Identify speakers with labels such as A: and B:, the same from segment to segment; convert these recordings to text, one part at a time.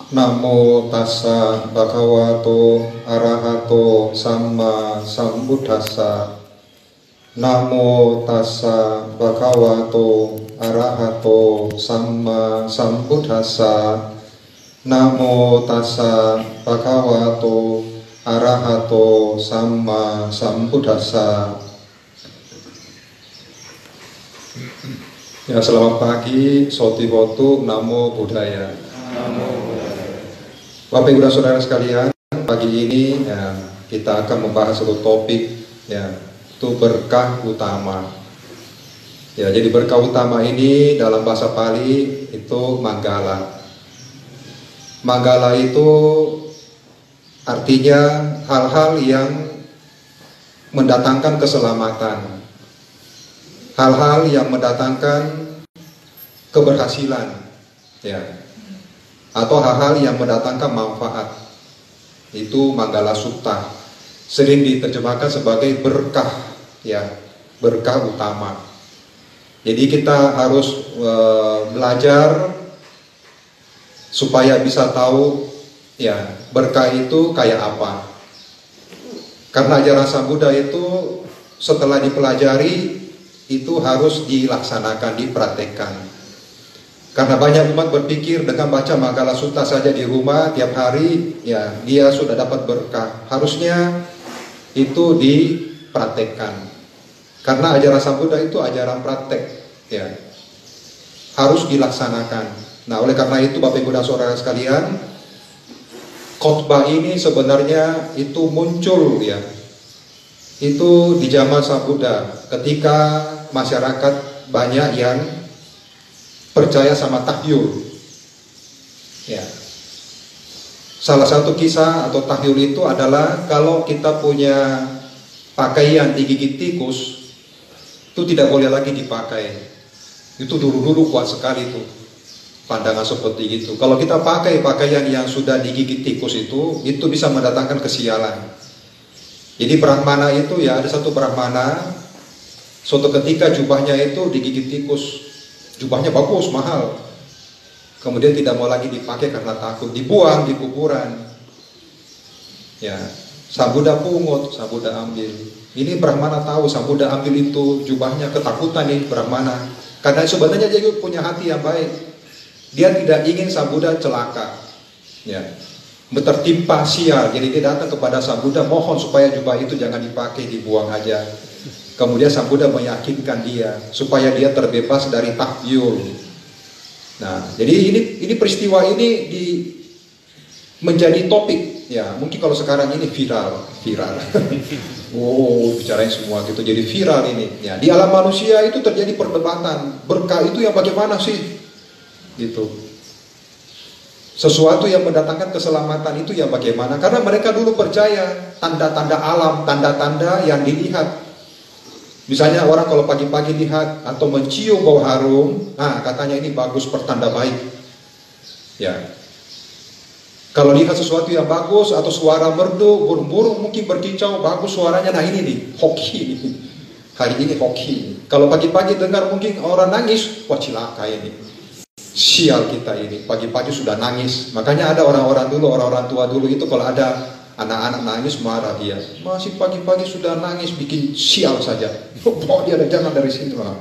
A: Namo tassa bhagavato arahato samma sambuddhassa. Namo tassa bhagavato arahato samma sambuddhassa. Namo tassa bhagavato arahato samma sambuddhassa. Ya, selamat pagi, Sotiwotu, Namo Buddhaya. Bapak Ibu dan Saudara sekalian, pagi ini ya, kita akan membahas satu topik, ya, itu berkah utama. Ya, jadi berkah utama ini dalam bahasa Pali itu Manggala. Manggala itu artinya hal-hal yang mendatangkan keselamatan, hal-hal yang mendatangkan keberhasilan, ya, atau hal-hal yang mendatangkan manfaat. Itu Manggala Sutta, sering diterjemahkan sebagai berkah, ya, berkah utama. Jadi kita harus belajar supaya bisa tahu, ya, berkah itu kayak apa. Karena ajaran Sang Buddha itu setelah dipelajari itu harus dilaksanakan, dipraktekkan. Karena banyak umat berpikir dengan baca Manggala Sutta saja di rumah tiap hari, ya, dia sudah dapat berkah. Harusnya itu dipraktekkan. Karena ajaran Sang Buddha itu ajaran praktek, ya, harus dilaksanakan. Nah, oleh karena itu Bapak Ibu dan Saudara sekalian, khotbah ini sebenarnya itu muncul, ya, itu di zaman Sang Buddha ketika masyarakat banyak yang percaya sama tahyul, ya. Salah satu kisah atau tahyul itu adalah kalau kita punya pakaian digigit tikus, itu tidak boleh lagi dipakai. Itu dulu-dulu kuat sekali tuh pandangan seperti itu. Kalau kita pakai pakaian yang sudah digigit tikus itu bisa mendatangkan kesialan. Jadi Brahmana itu, ya, ada satu Brahmana, suatu ketika jubahnya itu digigit tikus. Jubahnya bagus, mahal. Kemudian tidak mau lagi dipakai karena takut, dibuang di kuburan. Ya, Sang Buddha pungut, Sang Buddha ambil. Ini Brahmana tahu Sang Buddha ambil itu jubahnya, ketakutan nih Brahmana. Karena sebenarnya dia punya hati yang baik. Dia tidak ingin Sang Buddha celaka, ya, tertimpa sial. Jadi dia datang kepada Sang Buddha mohon supaya jubah itu jangan dipakai, dibuang aja. Kemudian Sang Buddha meyakinkan dia supaya dia terbebas dari tahyul. Nah, jadi ini peristiwa ini menjadi topik, ya. Mungkin kalau sekarang ini viral. Oh, bicarain semua gitu, jadi viral ini. Ya, di alam manusia itu terjadi perdebatan. Berkah itu yang bagaimana sih? Gitu. Sesuatu yang mendatangkan keselamatan itu yang bagaimana? Karena mereka dulu percaya tanda-tanda alam, tanda-tanda yang dilihat. Misalnya orang kalau pagi-pagi lihat atau mencium bau harum, nah katanya ini bagus, pertanda baik. Ya. Kalau lihat sesuatu yang bagus atau suara merdu, burung-burung mungkin berkicau, bagus suaranya, nah ini nih, hoki. Hari ini hoki. Kalau pagi-pagi dengar mungkin orang nangis, wah cilaka ini. Sial kita ini, pagi-pagi sudah nangis. Makanya ada orang-orang tua dulu itu kalau ada anak-anak nangis marah dia. Masih pagi-pagi sudah nangis, bikin sial saja. Oh, dia ada, jangan dari sini lah.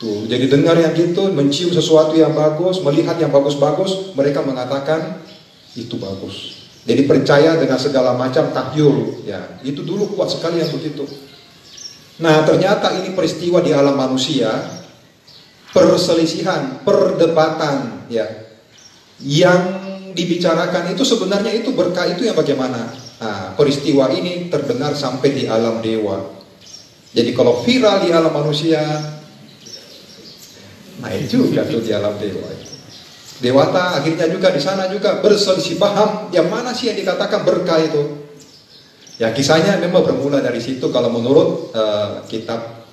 A: Tuh, jadi dengar yang gitu, mencium sesuatu yang bagus, melihat yang bagus-bagus, mereka mengatakan itu bagus. Jadi percaya dengan segala macam tahyul, ya. Itu dulu kuat sekali yang begitu. Nah, ternyata ini peristiwa di alam manusia, perselisihan, perdebatan, ya. Yang dibicarakan itu sebenarnya itu berkah itu yang bagaimana? Nah, peristiwa ini terdengar sampai di alam dewa. Jadi kalau viral di alam manusia, naik juga tuh di alam dewa. Dewata akhirnya juga di sana juga berselisih paham yang mana sih yang dikatakan berkah itu. Ya, kisahnya memang bermula dari situ kalau menurut kitab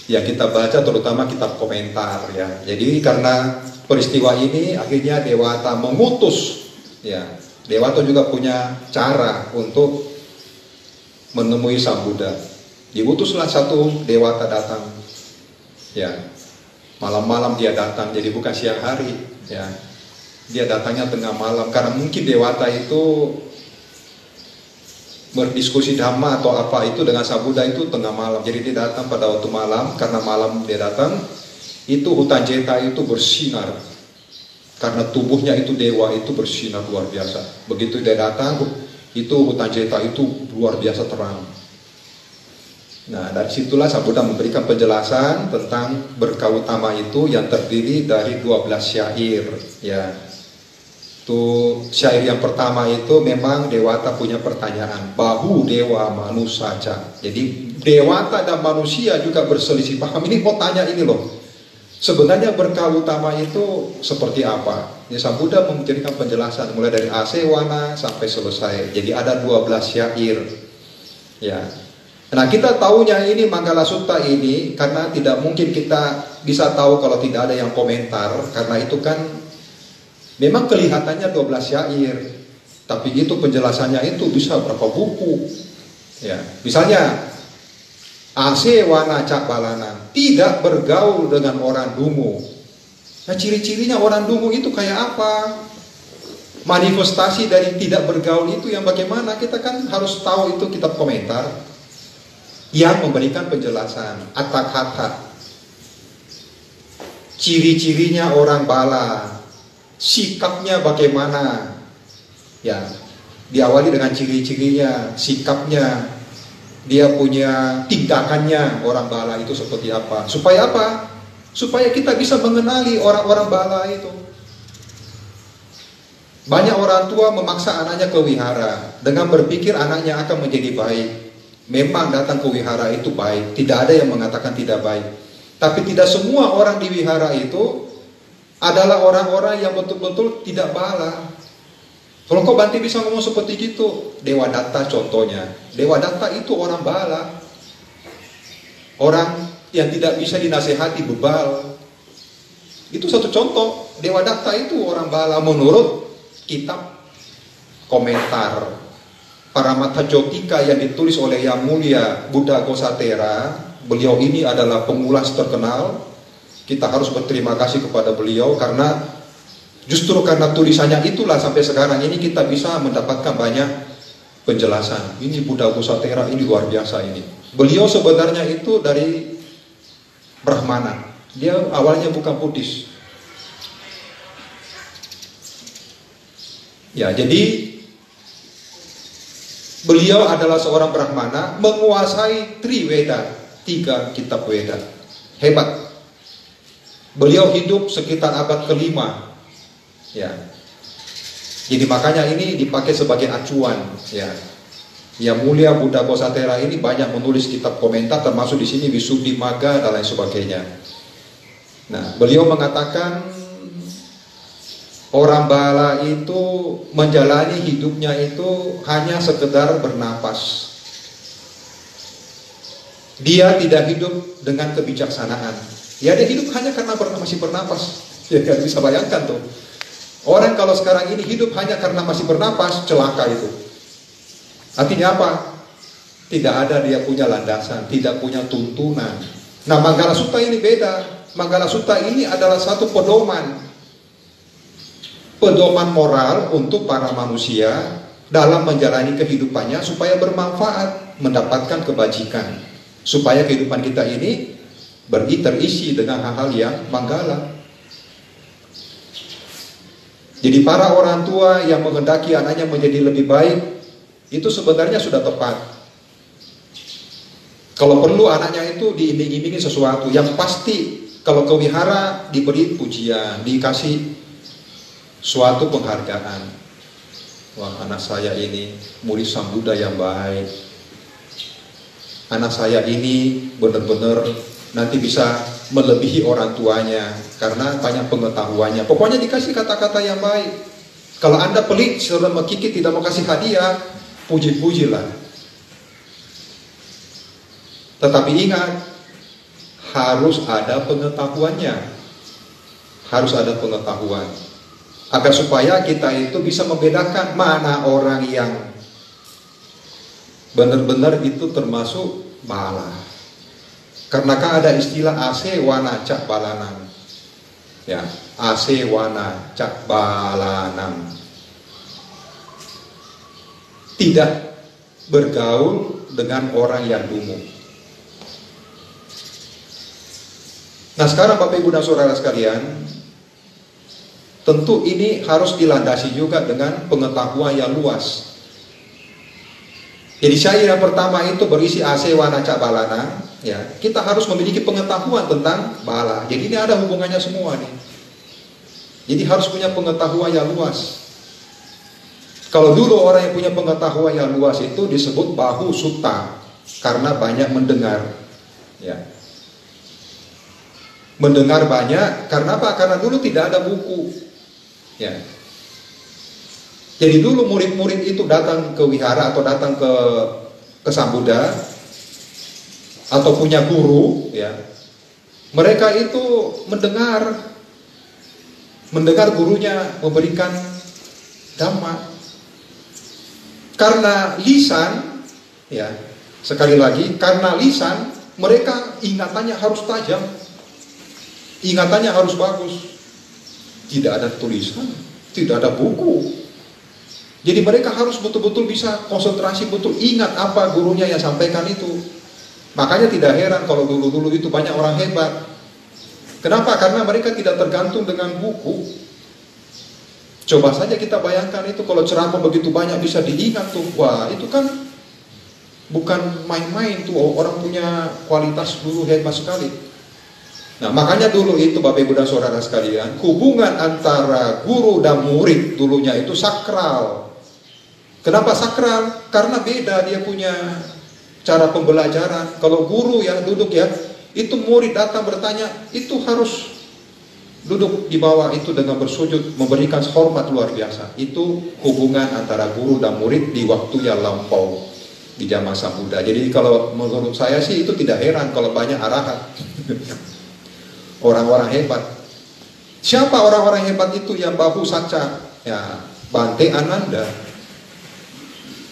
A: yang kita baca, terutama kitab komentar, ya. Jadi karena peristiwa ini akhirnya Dewata mengutus, ya. Dewata juga punya cara untuk menemui Sang Buddha. Diutuslah satu Dewata datang, ya. Malam-malam dia datang, jadi bukan siang hari, ya. Dia datangnya tengah malam, karena mungkin Dewata itu berdiskusi dhamma atau apa itu dengan Sang Buddha itu tengah malam. Jadi dia datang pada waktu malam, karena malam dia datang, itu hutan jeta itu bersinar. Karena tubuhnya itu dewa itu bersinar luar biasa. Begitu dia datang, itu hutan jeta itu luar biasa terang. Nah, dari situlah Sang Buddha memberikan penjelasan tentang berkah utama itu yang terdiri dari 12 syair, ya. Itu syair yang pertama itu memang Dewata punya pertanyaan, bahu dewa manusaca. Jadi Dewata dan manusia juga berselisih paham. Ini mau tanya ini loh, sebenarnya berkah utama itu seperti apa? Ya, Sang Buddha memberikan penjelasan mulai dari asewana sampai selesai. Jadi ada 12 syair, ya. Nah, kita tahunya ini Manggala Sutta ini karena tidak mungkin kita bisa tahu kalau tidak ada yang komentar, karena itu kan memang kelihatannya 12 syair, tapi itu penjelasannya itu bisa berapa buku, ya. Misalnya asewana cakbalanan, tidak bergaul dengan orang dungu. Nah, ciri-cirinya orang dungu itu kayak apa? Manifestasi dari tidak bergaul itu yang bagaimana? Kita kan harus tahu, itu kitab komentar yang memberikan penjelasan atak-hata, ciri-cirinya orang bala, sikapnya bagaimana, ya. Diawali dengan ciri-cirinya, sikapnya, dia punya tindakannya, orang bala itu seperti apa. Supaya apa? Supaya kita bisa mengenali orang-orang bala itu. Banyak orang tua memaksa anaknya ke wihara dengan berpikir anaknya akan menjadi baik. Memang datang ke wihara itu baik, tidak ada yang mengatakan tidak baik. Tapi tidak semua orang di wihara itu adalah orang-orang yang betul-betul tidak bala. Kalau kau Banti bisa ngomong seperti gitu, Dewa Datta contohnya. Dewa Datta itu orang bala, orang yang tidak bisa dinasehati, bebal. Itu satu contoh. Dewa Datta itu orang bala menurut kitab komentar Paramattha Jotika yang ditulis oleh Yang Mulia Buddha Gosatera. Beliau ini adalah pengulas terkenal. Kita harus berterima kasih kepada beliau, karena justru karena tulisannya itulah sampai sekarang ini kita bisa mendapatkan banyak penjelasan. Ini Buddha Gosatera ini luar biasa ini. Beliau sebenarnya itu dari Brahmana. Dia awalnya bukan Buddhis. Ya, jadi beliau adalah seorang Brahmana menguasai Triveda, 3 kitab Weda. Hebat. Beliau hidup sekitar abad ke-5, ya. Jadi makanya ini dipakai sebagai acuan, ya. Yang Mulia Buddha Gosatera ini banyak menulis kitab komentar, termasuk di sini Visuddhimagga dan lain sebagainya. Nah, beliau mengatakan orang bala itu menjalani hidupnya itu hanya sekedar bernapas. Dia tidak hidup dengan kebijaksanaan. Ya, dia hidup hanya karena masih bernapas. Ya, kan bisa bayangkan tuh. Orang kalau sekarang ini hidup hanya karena masih bernapas, celaka itu. Artinya apa? Tidak ada dia punya landasan, tidak punya tuntunan. Nah, Manggala Sutta ini beda. Manggala Sutta ini adalah satu pedoman moral untuk para manusia dalam menjalani kehidupannya supaya bermanfaat, mendapatkan kebajikan, supaya kehidupan kita ini terisi dengan hal-hal yang manggala. Jadi para orang tua yang menghendaki anaknya menjadi lebih baik, itu sebenarnya sudah tepat. Kalau perlu anaknya itu diiming-imingi sesuatu yang pasti. Kalau ke wihara diberi pujian, dikasih suatu penghargaan. Wah, anak saya ini murid Sang Buddha yang baik. Anak saya ini benar-benar nanti bisa melebihi orang tuanya karena banyak pengetahuannya. Pokoknya dikasih kata-kata yang baik. Kalau Anda pelit, sudah mengkikit, tidak mau kasih hadiah, puji-pujilah. Tetapi ingat, harus ada pengetahuannya. Harus ada pengetahuan. Agar supaya kita itu bisa membedakan mana orang yang benar-benar itu termasuk bala. Karena kan ada istilah asewana cak balanan. Ya, asewana cakbalanam. Tidak bergaul dengan orang yang dungu. Nah sekarang Bapak Ibu dan Saudara sekalian, tentu ini harus dilandasi juga dengan pengetahuan yang luas. Jadi syair yang pertama itu berisi asewana cakbalana, ya, kita harus memiliki pengetahuan tentang bala. Jadi ini ada hubungannya semua nih. Jadi harus punya pengetahuan yang luas. Kalau dulu orang yang punya pengetahuan yang luas itu disebut bahu sutta, karena banyak mendengar. Ya. Mendengar banyak, karena apa? Karena dulu tidak ada buku. Ya. Jadi dulu murid-murid itu datang ke wihara atau datang ke Sang Buddha atau punya guru, ya. Mereka itu mendengar gurunya memberikan dhamma. Karena lisan, ya, sekali lagi, karena lisan, mereka ingatannya harus tajam, ingatannya harus bagus. Tidak ada tulisan, tidak ada buku. Jadi mereka harus betul-betul bisa konsentrasi, betul ingat apa gurunya yang sampaikan itu. Makanya tidak heran kalau dulu-dulu itu banyak orang hebat. Kenapa? Karena mereka tidak tergantung dengan buku. Coba saja kita bayangkan itu kalau ceramah begitu banyak bisa diingat tuh. Wah itu kan bukan main-main tuh, orang punya kualitas dulu hebat sekali. Nah makanya dulu itu Bapak Ibu dan Saudara sekalian, hubungan antara guru dan murid dulunya itu sakral. Kenapa sakral? Karena beda dia punya cara pembelajaran. Kalau guru yang duduk ya, itu murid datang bertanya, itu harus duduk di bawah itu dengan bersujud, memberikan hormat luar biasa. Itu hubungan antara guru dan murid di waktu yang lampau, di zaman Sang Buddha. Jadi kalau menurut saya sih itu tidak heran kalau banyak arahat. Orang-orang hebat. Siapa orang-orang hebat itu yang bahu saca? Ya, Bante Ananda.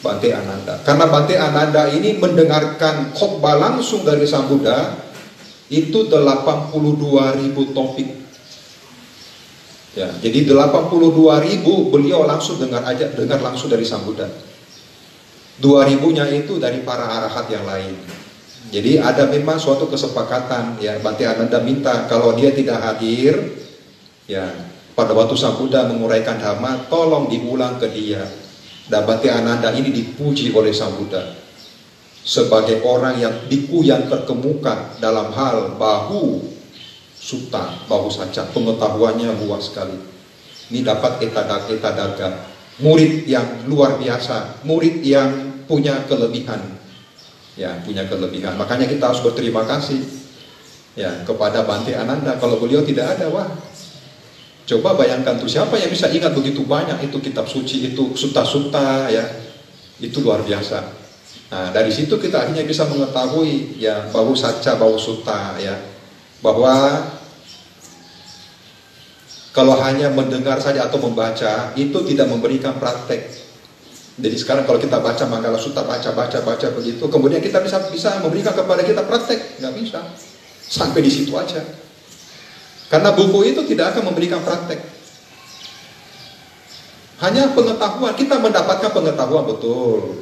A: Bante Ananda. Karena Bante Ananda ini mendengarkan khotbah langsung dari Sang Buddha, itu 82.000 topik. Ya, jadi 82.000 beliau langsung dengar langsung dari Sang Buddha. 2.000-nya itu dari para arahat yang lain. Jadi ada memang suatu kesepakatan, ya, Bante Ananda minta kalau dia tidak hadir, ya, pada waktu Sang Buddha menguraikan dhamma, tolong diulang ke dia. Dan Bante Ananda ini dipuji oleh Sang Buddha sebagai orang yang biku yang terkemuka dalam hal bahu sutta, bahu saca, pengetahuannya luas sekali. Ini dapat etadaga, murid yang luar biasa, murid yang punya kelebihan, ya, punya kelebihan. Makanya kita harus berterima kasih, ya, kepada Bante Ananda. Kalau beliau tidak ada, wah, coba bayangkan tuh siapa yang bisa ingat begitu banyak itu kitab suci, itu sutta-sutta, ya, itu luar biasa. Nah dari situ kita akhirnya bisa mengetahui, ya, bahu saca, bahu sutta, ya, bahwa kalau hanya mendengar saja atau membaca itu tidak memberikan praktek. Jadi sekarang kalau kita baca Manggala Sutta, baca begitu, kemudian kita bisa memberikan kepada kita praktek, nggak bisa. Sampai di situ aja. Karena buku itu tidak akan memberikan praktek. Hanya pengetahuan, kita mendapatkan pengetahuan betul,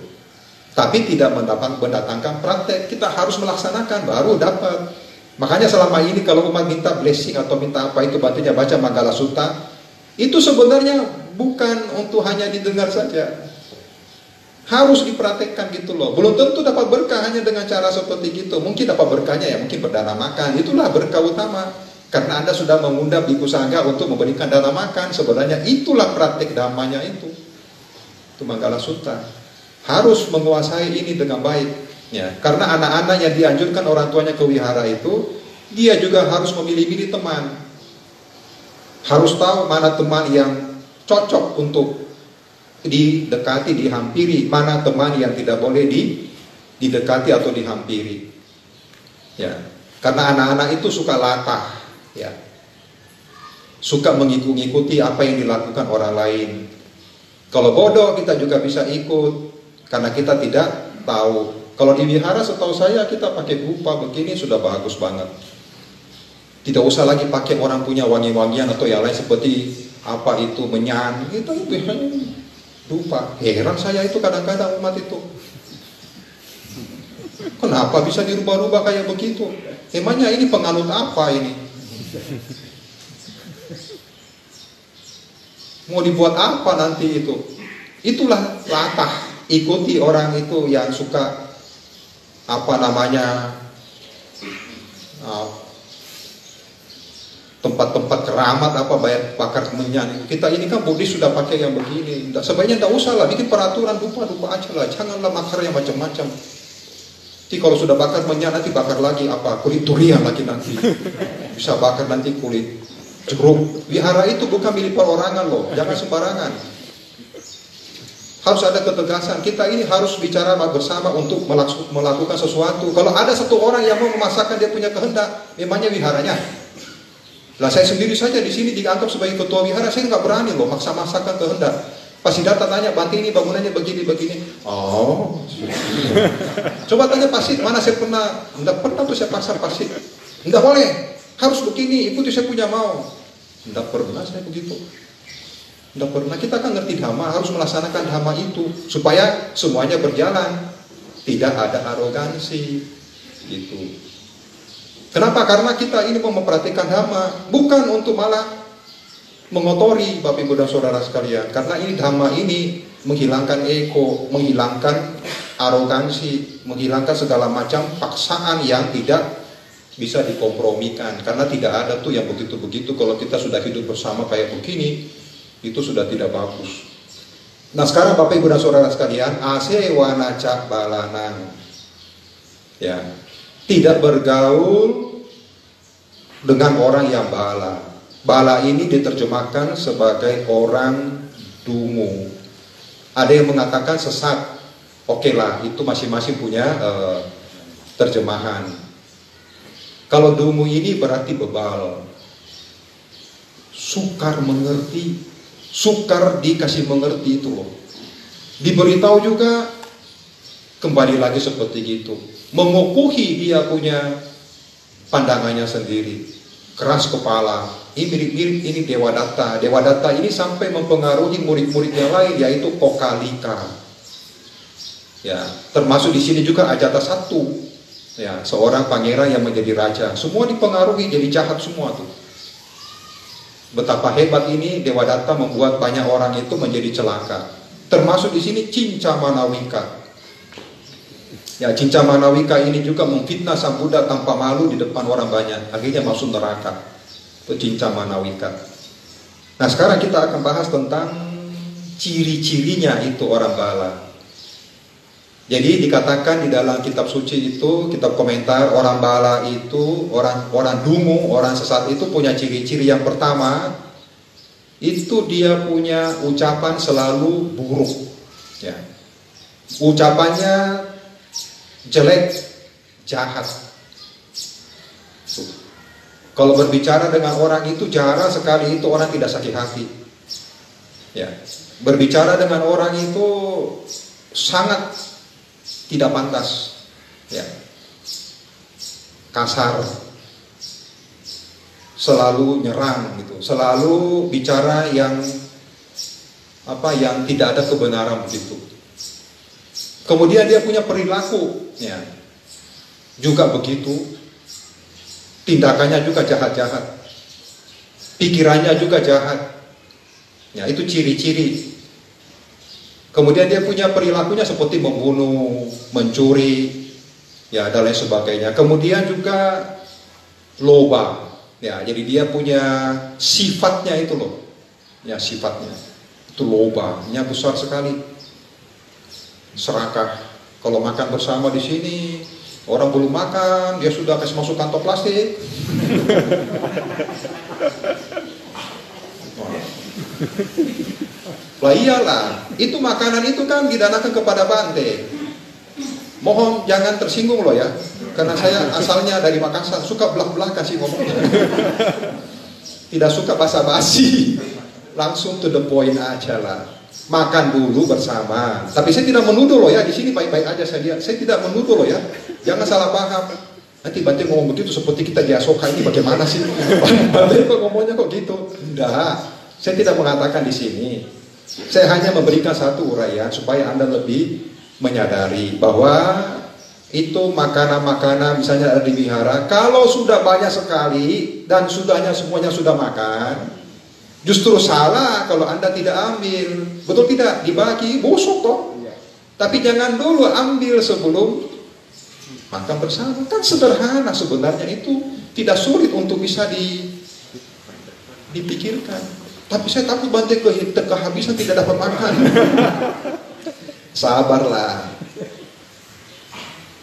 A: tapi tidak mendatangkan praktek. Kita harus melaksanakan baru dapat. Makanya selama ini kalau umat minta blessing atau minta apa itu batunya baca Manggala Sutta, itu sebenarnya bukan untuk hanya didengar saja, harus dipraktekkan gitu loh. Belum tentu dapat berkah hanya dengan cara seperti gitu. Mungkin dapat berkahnya ya mungkin berdana makan, itulah berkah utama. Karena Anda sudah mengundang Bhikkhu Sangha untuk memberikan dana makan, sebenarnya itulah praktek dhammanya itu Manggala Sutta. Harus menguasai ini dengan baik. Ya, karena anak-anak yang dianjurkan orang tuanya ke wihara itu, dia juga harus memilih-milih teman. Harus tahu mana teman yang cocok untuk didekati, dihampiri, mana teman yang tidak boleh didekati atau dihampiri. Ya, karena anak-anak itu suka latah, ya, suka mengikuti apa yang dilakukan orang lain. Kalau bodoh kita juga bisa ikut, karena kita tidak tahu. Kalau di wihara setahu saya kita pakai bupa begini sudah bagus banget. Tidak usah lagi pakai orang punya wangi-wangian atau yang lain seperti apa itu menyan. Itu hanya lupa. Heran saya itu kadang-kadang umat itu. Kenapa bisa dirubah-rubah kayak begitu? Emangnya ini penganut apa ini? Mau dibuat apa nanti itu? Itulah latah. Ikuti orang itu yang suka apa namanya tempat-tempat keramat apa bayar bakar menyan. Kita ini kan Buddhis sudah pakai yang begini. Sebaiknya tidak usah lah bikin peraturan, lupa aja lah. Janganlah bakar yang macam-macam. Nanti kalau sudah bakar menyan nanti bakar lagi apa kulit durian lagi nanti. Bisa bakar nanti kulit jeruk. Wihara itu bukan milik perorangan loh. Jangan sembarangan. Harus ada ketegasan. Kita ini harus bicara bersama untuk melakukan sesuatu. Kalau ada satu orang yang mau memaksakan dia punya kehendak, memangnya wiharanya? Lah saya sendiri saja di sini dianggap sebagai ketua wihara, saya nggak berani loh maksa-maksakan kehendak. Pasti datang tanya, Bante ini bangunannya begini-begini. Oh, coba tanya Pasit, mana saya pernah? Nggak pernah tuh saya paksa Pasit. Nggak boleh, harus begini, ikuti saya punya mau. Nggak pernah saya begitu. Tidak pernah. Kita kan ngerti dhamma, harus melaksanakan dhamma itu supaya semuanya berjalan, tidak ada arogansi gitu. Kenapa? Karena kita ini mau memperhatikan dhamma, bukan untuk malah mengotori Bapak Ibu dan Saudara sekalian. Karena ini dhamma ini menghilangkan ego, menghilangkan arogansi, menghilangkan segala macam paksaan yang tidak bisa dikompromikan. Karena tidak ada tuh yang begitu-begitu. Kalau kita sudah hidup bersama kayak begini, itu sudah tidak bagus. Nah sekarang Bapak Ibu dan Saudara sekalian, asewana cak balanan, ya, tidak bergaul dengan orang yang bala. Bala ini diterjemahkan sebagai orang dungu. Ada yang mengatakan sesat. Oke lah, itu masing-masing punya terjemahan. Kalau dungu ini berarti bebal, sukar mengerti. Sukar dikasih mengerti itu loh. Diberitahu juga kembali lagi seperti gitu. Mengukuhi dia punya pandangannya sendiri. Keras kepala. Ini mirip-mirip ini Dewadatta. Dewadatta ini sampai mempengaruhi murid-murid yang lain, yaitu Kokalika. Ya, termasuk di sini juga Ajatasattu. Ya, seorang pangeran yang menjadi raja. Semua dipengaruhi jadi jahat semua tuh. Betapa hebat ini Dewadatta membuat banyak orang itu menjadi celaka. Termasuk di sini Cinca Manawika. Ya, Cinca Manawika ini juga memfitnah Sang Buddha tanpa malu di depan orang banyak. Akhirnya masuk neraka. Itu Cinca Manawika. Nah, sekarang kita akan bahas tentang ciri-cirinya itu orang bala. Jadi dikatakan di dalam kitab suci itu, kitab komentar, orang bala itu, orang dungu, orang sesat itu punya ciri-ciri. Yang pertama, itu dia punya ucapan selalu buruk. Ya. Ucapannya jelek, jahat. Kalau berbicara dengan orang itu jarang sekali itu orang tidak sakit hati. Ya. Berbicara dengan orang itu sangat tidak pantas, ya, kasar, selalu nyerang gitu, selalu bicara yang tidak ada kebenaran begitu. Kemudian dia punya perilaku, ya, juga begitu, tindakannya juga jahat-jahat, pikirannya juga jahat, ya itu ciri-ciri. Kemudian dia punya perilakunya seperti membunuh, mencuri, ya dan lain sebagainya. Kemudian juga loba, ya jadi dia punya sifatnya itu loh, ya sifatnya itu loba, nya besar sekali, serakah. Kalau makan bersama di sini, orang belum makan, dia sudah kasih masuk kantong plastik. Lah iyalah, itu makanan itu kan didanakan kepada Bante. Mohon jangan tersinggung loh ya, karena saya asalnya dari Makassar, suka belah-belah kasih ngomongnya. Tidak suka basa-basi, langsung to the point aja lah. Makan dulu bersama. Tapi saya tidak menuduh loh ya, di sini baik-baik aja saya lihat. Saya tidak menuduh loh ya, jangan salah paham. Nanti Bante ngomong begitu seperti kita di Asoka ini bagaimana sih? Bante kok ngomongnya kok gitu? Enggak, saya tidak mengatakan di sini. Saya hanya memberikan satu uraian supaya Anda lebih menyadari bahwa itu makanan-makanan misalnya ada di wihara, kalau sudah banyak sekali dan sudahnya semuanya sudah makan, justru salah kalau Anda tidak ambil. Betul tidak? Dibagi, busuk kok. Tapi jangan dulu ambil sebelum makan bersama. Kan sederhana sebenarnya, itu tidak sulit untuk bisa dipikirkan. Tapi saya takut Bante kehabisan tidak dapat makan. Sabarlah,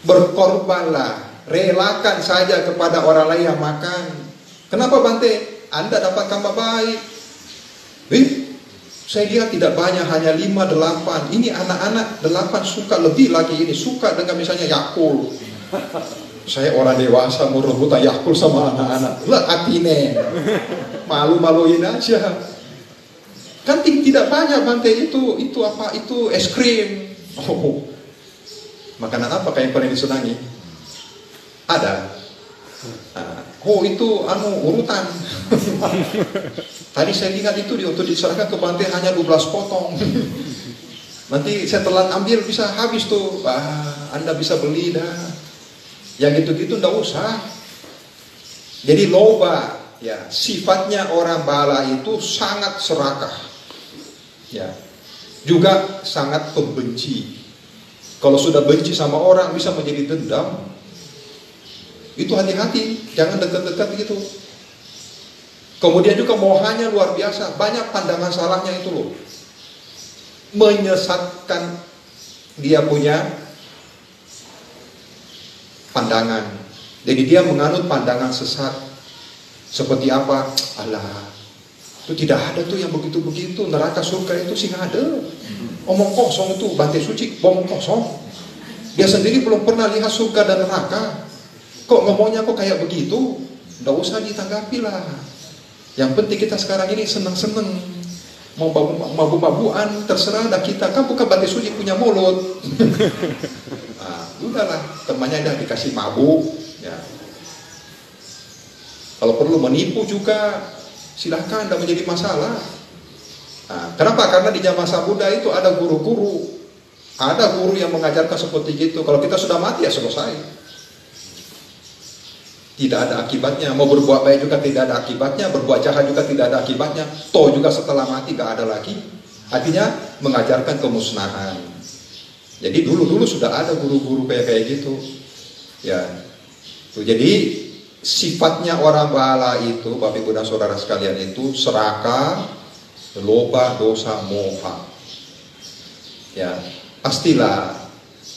A: berkorbanlah, relakan saja kepada orang lain yang makan. Kenapa Bante? Anda dapat kabar baik. Saya lihat tidak banyak, hanya 5-8. Ini anak-anak 8 suka lebih lagi, ini suka dengan misalnya Yakult. Saya orang dewasa mau rebutan Yakult sama anak-anak. Lah atine, malu-maluin aja. Kan tidak banyak Bante itu apa? Itu es krim. Oh, makanan apa yang paling disenangi? Ada. Oh itu urutan. Tadi saya lihat itu untuk diserahkan ke Bante hanya 12 potong. Nanti saya telat ambil bisa habis tuh. Anda bisa beli dah. Yang gitu-gitu ndak usah. Jadi loba, ya, sifatnya orang bala itu sangat serakah. Ya. Juga sangat pembenci. Kalau sudah benci sama orang bisa menjadi dendam. Itu hati-hati, jangan dekat-dekat gitu. Kemudian juga mohanya luar biasa, banyak pandangan salahnya itu loh. Menyesatkan dia punya pandangan. Jadi dia menganut pandangan sesat. Seperti apa? Alah, itu tidak ada tuh yang begitu-begitu. Neraka surga itu sih nggak ada. Omong kosong itu, Bante Suci, omong kosong. Dia sendiri belum pernah lihat surga dan neraka. Kok ngomongnya kok kayak begitu? Nggak usah ditanggapi lah. Yang penting kita sekarang ini senang-senang. Mau mabu-mabuan, terserah dah kita. Kan bukan Bante Suci punya mulut. Udahlah, temannya dah dikasih mabuk. Ya. Kalau perlu menipu juga, silahkan, tidak menjadi masalah. Kenapa? Karena di zaman Buddha itu ada guru-guru. Ada guru yang mengajarkan seperti itu. Kalau kita sudah mati ya selesai. Tidak ada akibatnya. Mau berbuat baik juga tidak ada akibatnya. Berbuat jahat juga tidak ada akibatnya. Toh juga setelah mati gak ada lagi. Artinya mengajarkan kemusnahan. Jadi dulu sudah ada guru-guru kayak gitu. Ya. Jadi sifatnya orang bala itu, Bapak Ibu dan Saudara sekalian, itu serakah, loba, dosa, moha. Ya, pastilah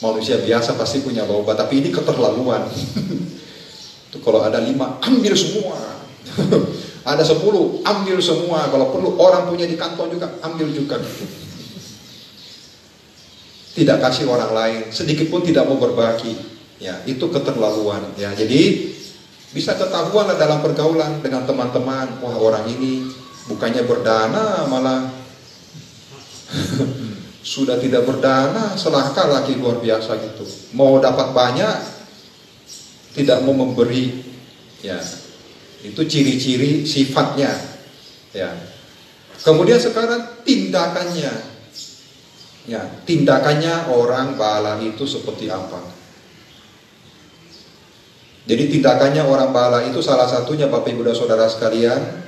A: manusia biasa pasti punya loba, tapi ini keterlaluan. Itu kalau ada 5, ambil semua. Ada 10, ambil semua. Kalau perlu orang punya di kantong juga, ambil juga. Tidak kasih orang lain, sedikit pun tidak mau berbagi. Ya, itu keterlaluan. Ya, jadi bisa ketahuan dalam pergaulan dengan teman-teman. Wah, orang ini bukannya berdana malah sudah tidak berdana, selangkah lagi luar biasa gitu. Mau dapat banyak, tidak mau memberi. Ya, itu ciri-ciri sifatnya. Ya. Kemudian sekarang tindakannya. Ya, tindakannya orang bala itu seperti apa? Jadi tindakannya orang bala itu salah satunya Bapak Ibu dan Saudara sekalian,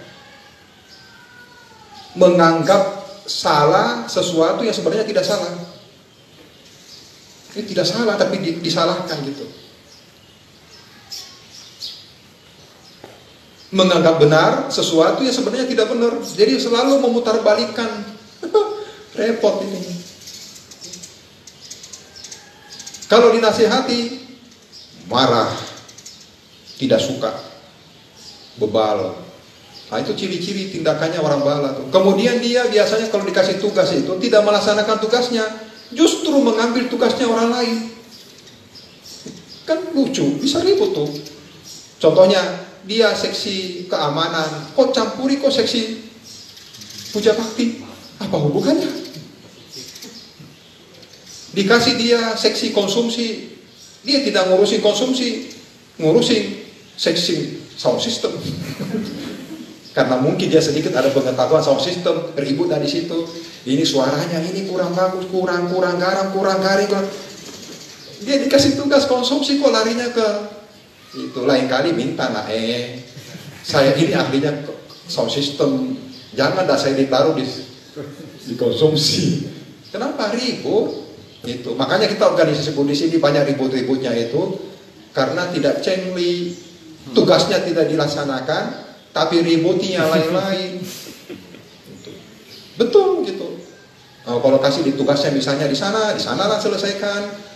A: menganggap salah sesuatu yang sebenarnya tidak salah. Ini tidak salah tapi disalahkan gitu. Menganggap benar sesuatu yang sebenarnya tidak benar. Jadi selalu memutarbalikkan. Repot ini. Kalau dinasihati, marah, tidak suka, bebal. Nah, itu ciri-ciri tindakannya orang bala tuh. Kemudian dia biasanya kalau dikasih tugas itu tidak melaksanakan tugasnya, justru mengambil tugasnya orang lain. Kan lucu, bisa ribut tuh. Contohnya, dia seksi keamanan, kok campuri kok seksi puja bakti? Apa hubungannya? Dikasih dia seksi konsumsi, dia tidak ngurusin konsumsi. ngurusin seksi sound system. Karena mungkin dia sedikit ada pengetahuan sound system, ribut dari situ. Ini suaranya ini kurang bagus, kurang garam, kurang garing. Dia dikasih tugas konsumsi kok larinya ke itu. Lain kali minta saya ini ahlinya sound system, jangan dah saya ditaruh dikonsumsi. Kenapa ribut? Itu makanya kita organisasi di sini banyak ribut-ributnya itu karena tidak cengli, tugasnya tidak dilaksanakan. Tapi ributnya lain-lain. Betul gitu. Kalau kasih di tugasnya misalnya di sana lah selesaikan.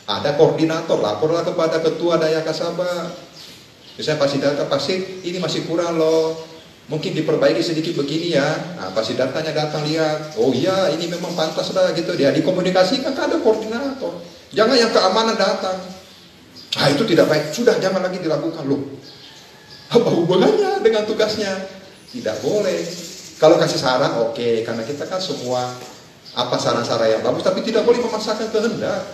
A: Ada koordinator, laporlah kepada ketua Daya Kasaba. Misalnya pasti data ini masih kurang loh. Mungkin diperbaiki sedikit begini ya. Nah, pasti datanya datang lihat. Oh iya, ini memang pantas lah gitu. Dia dikomunikasikan kan ada koordinator. Jangan yang keamanan datang. Itu tidak baik. Sudah jangan lagi dilakukan loh. Apa hubungannya dengan tugasnya? Tidak boleh. Kalau kasih saran oke, karena kita kan semua saran-saran yang bagus, tapi tidak boleh memaksakan kehendak.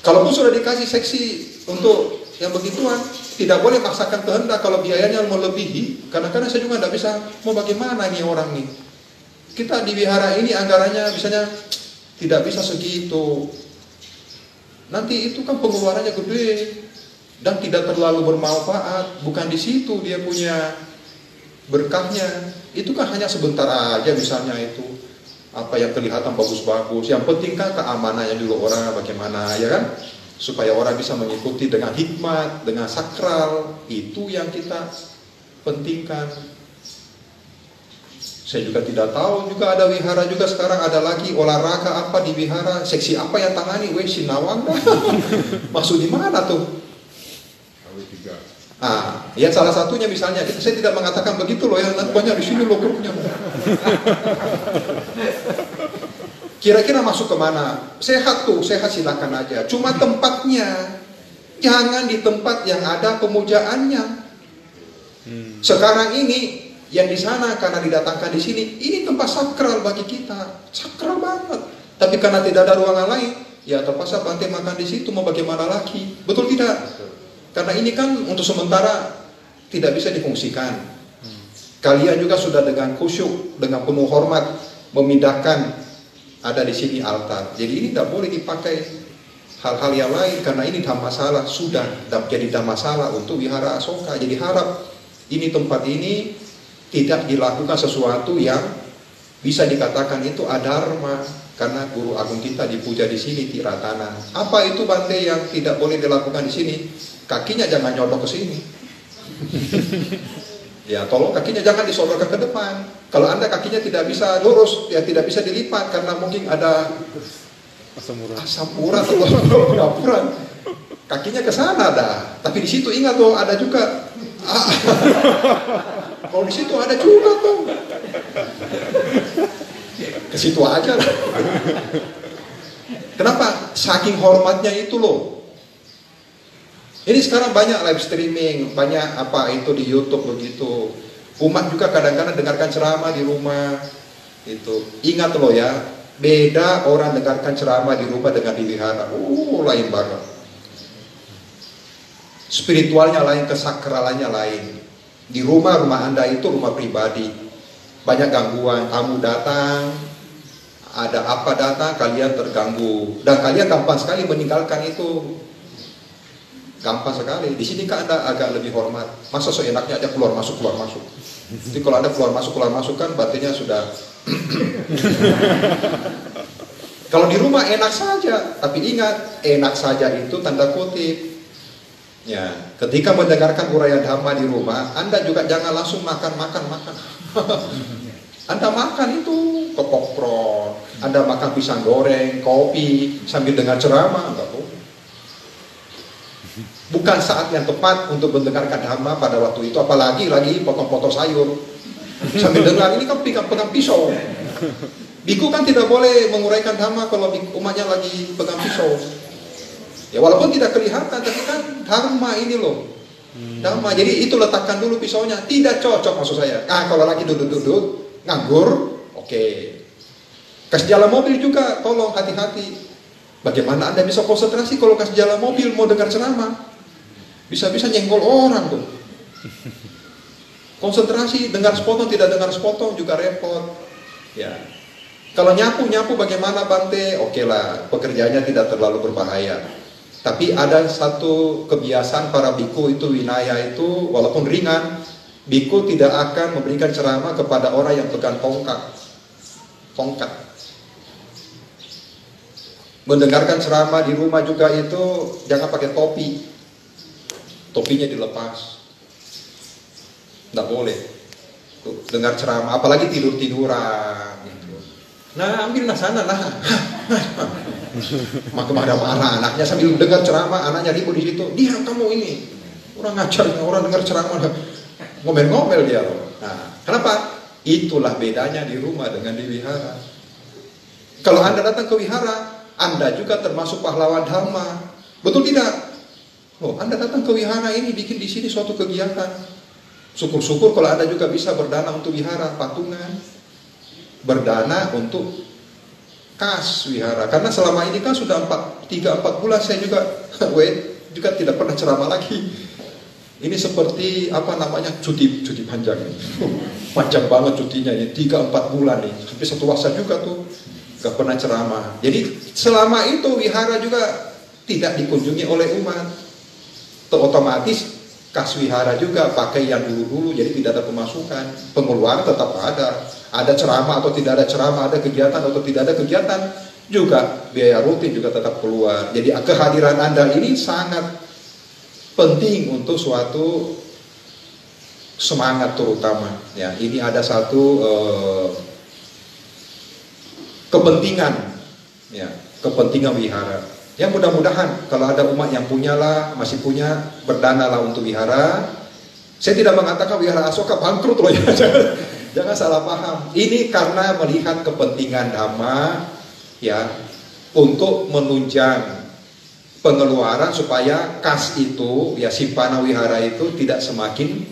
A: Kalaupun sudah dikasih seksi untuk yang begituan, tidak boleh memaksakan kehendak kalau biayanya melebihi. Kadang-kadang saya juga tidak bisa, mau bagaimana nih orang nih. Kita di wihara ini anggarannya misalnya tidak bisa segitu. Nanti itu kan pengeluarannya gede. Dan tidak terlalu bermanfaat, bukan di situ dia punya berkahnya. Itu kan hanya sebentar aja misalnya itu apa yang kelihatan bagus-bagus. Yang penting kan keamanannya dulu orang bagaimana ya kan, supaya orang bisa mengikuti dengan hikmat, dengan sakral. Itu yang kita pentingkan. Saya juga tidak tahu, juga ada wihara juga sekarang ada lagi olahraga apa di wihara, seksi apa yang tangani, Sinawang maksud di mana tuh? Ya salah satunya misalnya, saya tidak mengatakan begitu loh ya, banyak di sini loh grupnya. Kira-kira masuk kemana? Sehat tuh, sehat silakan aja. Cuma tempatnya, jangan di tempat yang ada pemujaannya. Sekarang ini yang di sana karena didatangkan di sini, ini tempat sakral bagi kita, sakral banget. Tapi karena tidak ada ruangan lain, ya terpaksa bantai makan di situ. Mau bagaimana lagi? Betul tidak? Karena ini kan untuk sementara tidak bisa difungsikan. Kalian juga sudah dengan khusyuk, dengan penuh hormat memindahkan ada di sini altar. Jadi ini tidak boleh dipakai hal-hal yang lain karena ini dhammasala sudah jadi dhammasala untuk wihara Asoka. Jadi harap ini tempat ini tidak dilakukan sesuatu yang bisa dikatakan itu adharma karena guru agung kita dipuja di sini Tiratana. Apa itu Bante yang tidak boleh dilakukan di sini? Kakinya jangan nyodok ke sini. Ya tolong kakinya jangan disodorkan ke depan. Kalau Anda kakinya tidak bisa lurus, ya tidak bisa dilipat karena mungkin ada asam urat atau pengapuran. Kakinya ke sana dah. Tapi di situ ingat tuh ada juga. Kalau di situ ada juga tuh. Ke situ aja lah. Kenapa? Saking hormatnya itu loh. Ini sekarang banyak live streaming, banyak apa itu di YouTube begitu. Umat juga kadang-kadang dengarkan ceramah di rumah. Itu ingat loh ya, beda orang dengarkan ceramah di rumah dengan di wihara. Lain banget. Spiritualnya lain, kesakralannya lain. Di rumah Anda itu rumah pribadi. Banyak gangguan, tamu datang, ada apa datang, kalian terganggu. Dan kalian gampang sekali meninggalkan itu. Gampang sekali. Di sini kan Anda agak lebih hormat. Masa seenaknya aja keluar masuk. Jadi kalau Anda keluar masuk kan batinnya sudah. Kalau di rumah enak saja, tapi ingat enak saja itu tanda kutip. Ya, ketika mendengarkan uraian dhamma di rumah, Anda juga jangan langsung makan. Anda makan itu kepopron, Anda makan pisang goreng, kopi sambil dengar ceramah, enggak boleh. Bukan saat yang tepat untuk mendengarkan dhamma pada waktu itu, apalagi lagi potong-potong sayur sambil dengar. Ini kan pegang pisau. Biku kan tidak boleh menguraikan dhamma kalau umatnya lagi pegang pisau. Ya walaupun tidak kelihatan, tapi kan dhamma ini loh. Dhamma. Jadi itu letakkan dulu pisaunya. Tidak cocok maksud saya. Kalau lagi duduk-duduk nganggur, oke. Kasih jalan mobil juga, tolong hati-hati. Bagaimana Anda bisa konsentrasi kalau kasih jalan mobil mau dengar ceramah? Bisa-bisa nyenggol orang tuh. Konsentrasi, dengar sepotong, tidak dengar sepotong juga repot. Ya. Kalau nyapu bagaimana Bante? Oke lah, pekerjaannya tidak terlalu berbahaya. Tapi ada satu kebiasaan para biku itu, winaya itu, walaupun ringan, biku tidak akan memberikan ceramah kepada orang yang pegang tongkat. Mendengarkan ceramah di rumah juga itu, jangan pakai topi. Topinya dilepas. Nggak boleh. Tuh, dengar ceramah, apalagi tidur-tiduran gitu. Nah, ambillah sana lah. Maka marah anaknya sambil dengar ceramah, anaknya ribut di situ. Diam kamu ini. Orang ngajarnya, orang dengar ceramah ngomel-ngomel dia loh. Nah, kenapa? Itulah bedanya di rumah dengan di wihara. Kalau Anda datang ke wihara, Anda juga termasuk pahlawan dhamma. Betul tidak? Oh, Anda datang ke wihara ini bikin di sini suatu kegiatan. Syukur-syukur kalau Anda juga bisa berdana untuk wihara, patungan, berdana untuk kas wihara. Karena selama ini kan sudah 3-4 bulan saya juga juga tidak pernah ceramah lagi. Ini seperti apa namanya, cuti panjang. Panjang banget cutinya ini, 3-4 bulan nih, sampai 1 puasa juga tuh gak pernah ceramah. Jadi selama itu wihara juga tidak dikunjungi oleh umat. Otomatis kas wihara juga pakai yang dulu-dulu, jadi tidak ada pemasukan. Pengeluaran tetap ada ceramah atau tidak ada ceramah, ada kegiatan atau tidak ada kegiatan, juga biaya rutin juga tetap keluar. Jadi kehadiran Anda ini sangat penting untuk suatu semangat terutama. Ya, ini ada satu kepentingan, ya, kepentingan wihara. Yang mudah-mudahan kalau ada umat yang masih punya, berdanalah untuk wihara. Saya tidak mengatakan wihara Asoka bangkrut loh ya. Jangan salah paham. Ini karena melihat kepentingan dhamma, ya, untuk menunjang pengeluaran supaya kas itu, ya, simpana wihara itu tidak semakin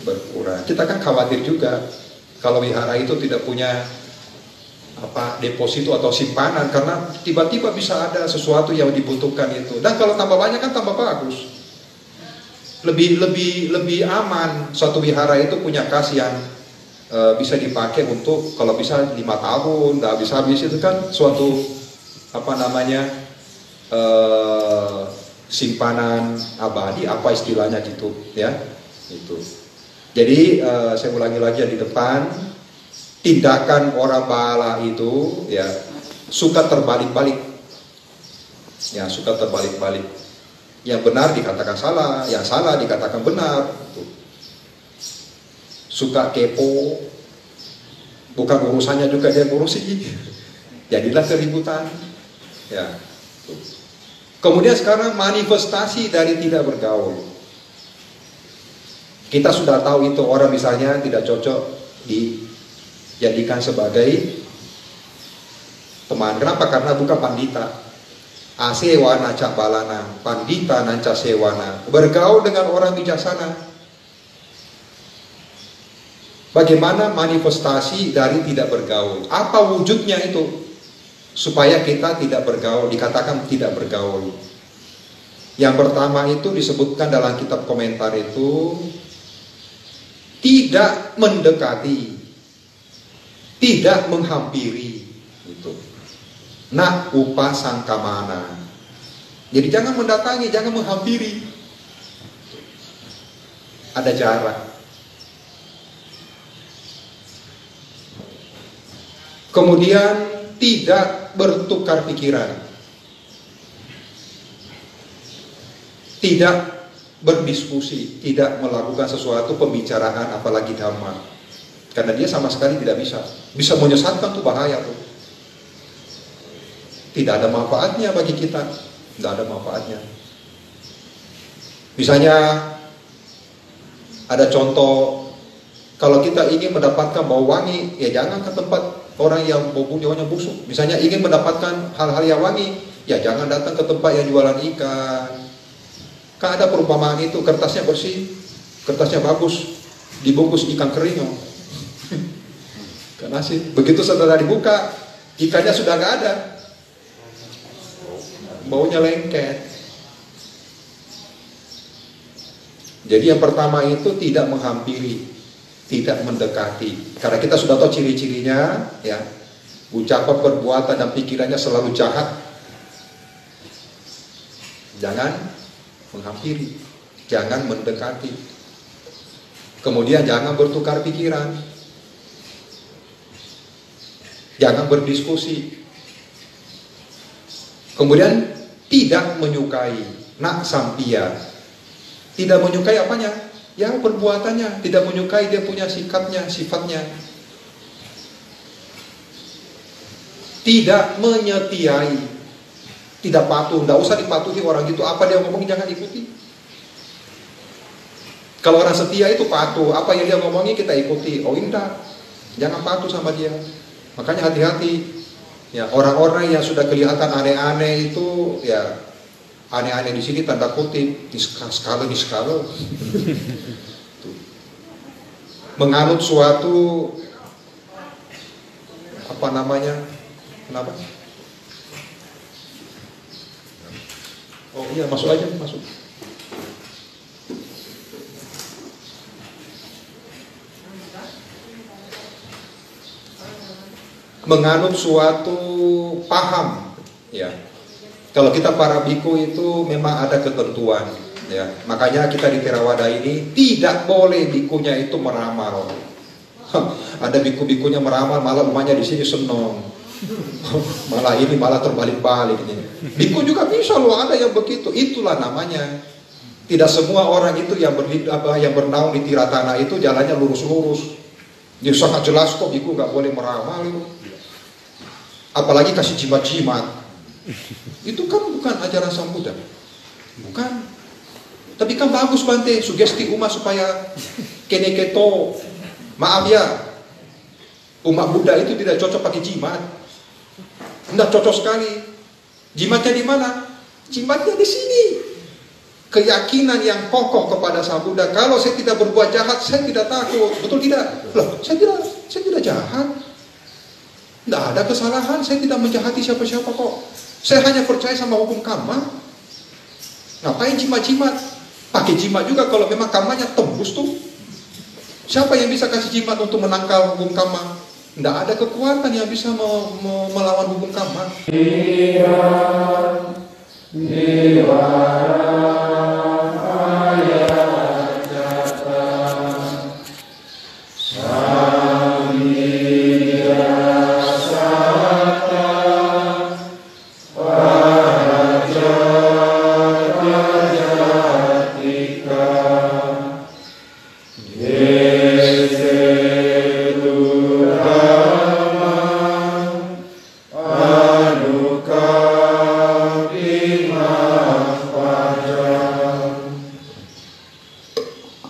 A: berkurang. Kita kan khawatir juga kalau wihara itu tidak punya deposito atau simpanan, karena tiba-tiba bisa ada sesuatu yang dibutuhkan itu. Dan kalau tambah banyak kan tambah bagus. Lebih aman suatu wihara itu punya kas yang bisa dipakai untuk kalau bisa 5 tahun, nggak bisa habis, itu kan suatu simpanan abadi, apa istilahnya gitu ya. Itu. Jadi saya ulangi lagi yang di depan. Tindakan orang bala itu, ya, suka terbalik-balik. Ya, suka terbalik-balik. Yang benar dikatakan salah, yang salah dikatakan benar. Suka kepo, bukan urusannya juga dia ngurusi. Jadilah keributan. Ya. Kemudian sekarang manifestasi dari tidak bergaul. Kita sudah tahu itu orang misalnya tidak cocok dijadikan sebagai teman. Kenapa? Karena bukan pandita. Asewa naca balana, pandita nanca sewana. Bergaul dengan orang bijaksana. Bagaimana manifestasi dari tidak bergaul? Apa wujudnya itu? Supaya kita tidak bergaul, dikatakan tidak bergaul. Yang pertama itu disebutkan dalam kitab komentar itu, tidak mendekati, tidak menghampiri, itu. Nah, upasangkamana. Jadi jangan mendatangi, jangan menghampiri. Ada jarak. Kemudian tidak bertukar pikiran. Tidak berdiskusi, tidak melakukan sesuatu pembicaraan apalagi dhamma. Karena dia sama sekali tidak bisa menyesatkan, tuh bahaya tuh. Tidak ada manfaatnya bagi kita, tidak ada manfaatnya. Misalnya ada contoh, kalau kita ingin mendapatkan bau wangi, ya jangan ke tempat orang yang baunya busuk. Misalnya ingin mendapatkan hal-hal yang wangi, ya jangan datang ke tempat yang jualan ikan. Kan ada perumpamaan itu, kertasnya bersih, kertasnya bagus, dibungkus ikan kering. Kan asik. Begitu setelah dibuka, ikannya sudah nggak ada, baunya lengket. Jadi yang pertama itu tidak menghampiri, tidak mendekati. Karena kita sudah tahu ciri-cirinya, ya, ucapan, perbuatan, dan pikirannya selalu jahat. Jangan menghampiri, jangan mendekati. Kemudian jangan bertukar pikiran, jangan berdiskusi. Kemudian tidak menyukai, nak sampia. Tidak menyukai apanya? Ya, perbuatannya. Tidak menyukai dia punya sikapnya, sifatnya. Tidak menyetiai, tidak patuh. Tidak usah dipatuhi orang gitu. Apa dia ngomongin jangan ikuti. Kalau orang setia itu patuh. Apa yang dia ngomongin kita ikuti. Oh indah, jangan patuh sama dia. Makanya hati-hati. Ya, orang-orang yang sudah kelihatan aneh-aneh itu, ya, aneh-aneh di sini tanda kutip, niskala. Menganut suatu apa namanya? Kenapa? Oh iya, masuk aja, masuk. Menganut suatu paham, ya. Kalau kita para biku itu memang ada ketentuan, ya. Makanya kita di Theravada ini tidak boleh bikunya itu meramal. Ada biku-bikunya meramal, malah umatnya di sini senang. malah terbalik-balik ini. Biku juga bisa loh, ada yang begitu. Itulah namanya. Tidak semua orang itu yang bernaung di Tiratana itu jalannya lurus-lurus. Dia sangat jelas kok biku nggak boleh meramal itu. Apalagi kasih jimat-jimat. Itu kan bukan ajaran Sang Buddha. Bukan. Tapi kan bagus Bante, sugesti umat supaya keneketo. Maaf ya, umat Buddha itu tidak cocok pakai jimat. Tidak cocok sekali. Jimatnya di mana? Jimatnya di sini. Keyakinan yang kokoh kepada Sang Buddha. Kalau saya tidak berbuat jahat, saya tidak takut. Betul tidak? Loh, saya tidak jahat. Tidak ada kesalahan, saya tidak menjahati siapa-siapa kok. Saya hanya percaya sama hukum karma. Ngapain jimat-jimat? Pakai jimat juga kalau memang karmanya tembus tuh. Siapa yang bisa kasih jimat untuk menangkal hukum karma? Tidak ada kekuatan yang bisa melawan hukum karma.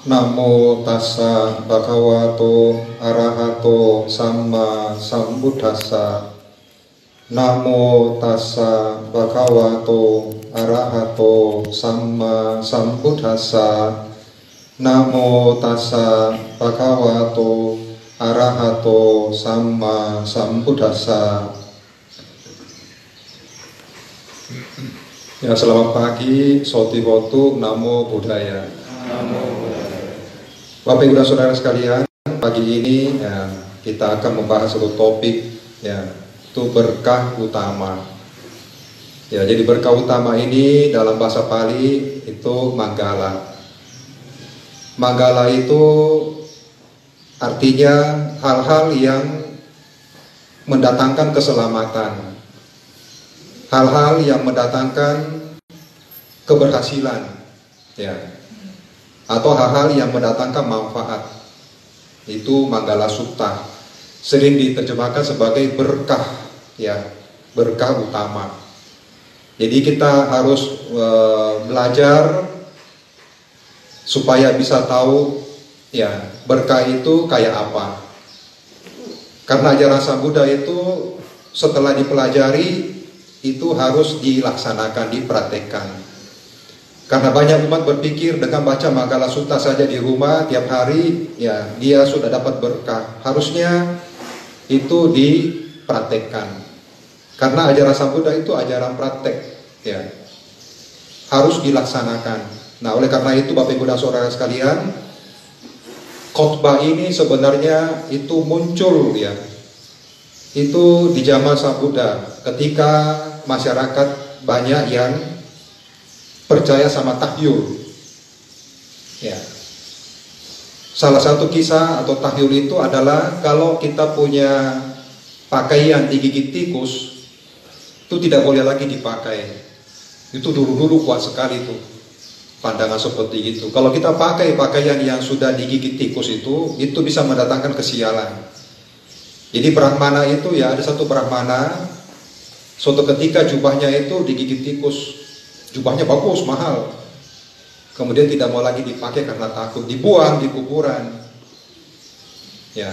A: Namo tassa bhagavato arahato samma sambuddhassa. Namo tassa bhagavato arahato samma sambuddhassa. Namo tassa bhagavato arahato samma sambuddhassa. Ya, selamat pagi, Sotiwotu, Namo Buddhaya. Namo Buddhaya. Bapak Ibu dan Saudara sekalian, pagi ini ya, kita akan membahas satu topik, ya, itu berkah utama. Ya, jadi berkah utama ini dalam bahasa Pali itu Manggala. Manggala itu artinya hal-hal yang mendatangkan keselamatan, hal-hal yang mendatangkan keberhasilan, ya, atau hal-hal yang mendatangkan manfaat. Itu Manggala Sutta. Sering diterjemahkan sebagai berkah, ya, berkah utama. Jadi kita harus belajar supaya bisa tahu, ya, berkah itu kayak apa. Karena ajaran Sang Buddha itu setelah dipelajari itu harus dilaksanakan, dipraktekkan. Karena banyak umat berpikir dengan baca Manggala Sutta saja di rumah tiap hari, ya, dia sudah dapat berkah. Harusnya itu dipraktekkan. Karena ajaran Sang Buddha itu ajaran praktek, ya, harus dilaksanakan. Nah, oleh karena itu Bapak Ibu dan Saudara sekalian, khotbah ini sebenarnya itu muncul ya, itu di zaman Sang Buddha, ketika masyarakat banyak yang percaya sama tahyul. Ya. Salah satu kisah atau tahyul itu adalah kalau kita punya pakaian digigit tikus, itu tidak boleh lagi dipakai. Itu dulu-dulu kuat sekali tuh pandangan seperti itu. Kalau kita pakai pakaian yang sudah digigit tikus itu bisa mendatangkan kesialan. Jadi Brahmana itu ya, ada satu Brahmana, suatu ketika jubahnya itu digigit tikus. Jubahnya bagus, mahal. Kemudian tidak mau lagi dipakai karena takut, dibuang di kuburan. Ya,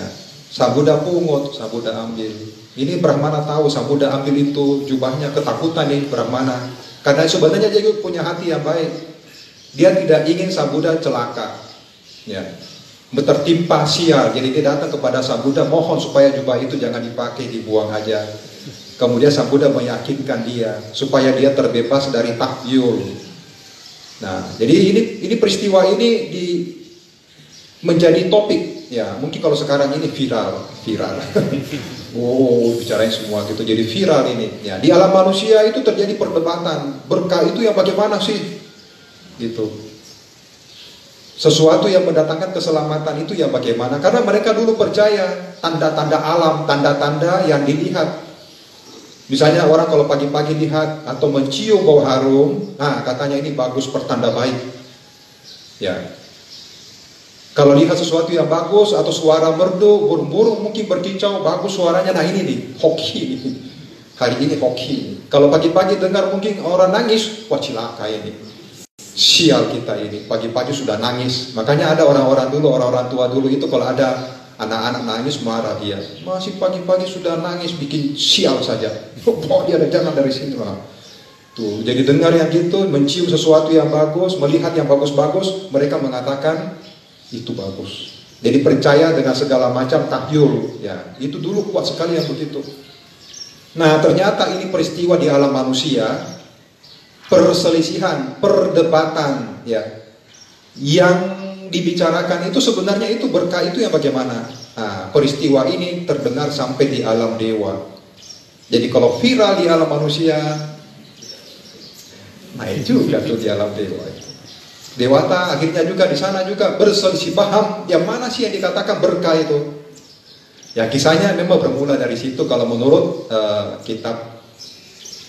A: Sang Buddha pungut, Sang Buddha ambil. Ini Brahmana tahu Sang Buddha ambil itu jubahnya, ketakutan nih Brahmana. Karena sebenarnya dia punya hati yang baik. Dia tidak ingin Sang Buddha celaka. Ya, tertimpa sial. Jadi dia datang kepada Sang Buddha mohon supaya jubah itu jangan dipakai, dibuang aja. Kemudian Sang Buddha meyakinkan dia supaya dia terbebas dari tahyul. Nah, jadi ini peristiwa ini menjadi topik ya. Mungkin kalau sekarang ini viral. Oh, bicarain semua gitu. Jadi viral ini. Ya, di alam manusia itu terjadi perdebatan. Berkah itu yang bagaimana sih? Gitu. Sesuatu yang mendatangkan keselamatan itu yang bagaimana? Karena mereka dulu percaya tanda-tanda alam, tanda-tanda yang dilihat. Misalnya orang kalau pagi-pagi lihat atau mencium bau harum, nah katanya ini bagus, pertanda baik. Ya. Kalau lihat sesuatu yang bagus atau suara merdu, burung-burung mungkin berkicau, bagus suaranya, nah ini nih, hoki. Hari ini hoki. Kalau pagi-pagi dengar mungkin orang nangis, wah cilaka ini. Sial kita ini, pagi-pagi sudah nangis. Makanya ada orang-orang dulu, orang-orang tua dulu itu kalau ada anak-anak nangis marah dia. Masih pagi-pagi sudah nangis, bikin sial saja. Bawa dia jangan dari sini lah. Tuh, jadi dengar yang gitu, mencium sesuatu yang bagus, melihat yang bagus-bagus, mereka mengatakan itu bagus. Jadi percaya dengan segala macam tahyul. Ya, itu dulu kuat sekali yang begitu. Nah, ternyata ini peristiwa di alam manusia, perselisihan, perdebatan, ya, yang dibicarakan itu sebenarnya itu berkah itu yang bagaimana? Nah, peristiwa ini terdengar sampai di alam dewa. Jadi kalau viral di alam manusia, naik juga tuh di alam dewa itu. Dewata akhirnya juga di sana juga berselisih paham yang mana sih yang dikatakan berkah itu. Ya kisahnya memang bermula dari situ kalau menurut kitab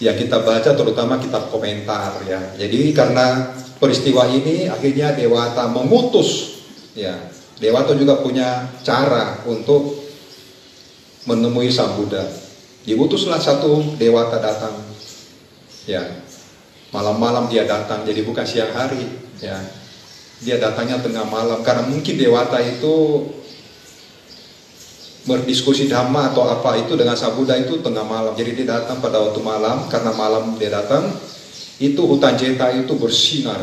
A: yang kita baca, terutama kitab komentar ya. Jadi karena peristiwa ini akhirnya Dewata mengutus ya. Dewata juga punya cara untuk menemui Sang Buddha. Diutuslah satu Dewata datang. Ya. Malam-malam dia datang, jadi bukan siang hari ya. Dia datangnya tengah malam karena mungkin Dewata itu berdiskusi dhamma atau apa itu dengan Sang Buddha itu tengah malam. Jadi dia datang pada waktu malam, karena malam dia datang, itu hutan jeta itu bersinar.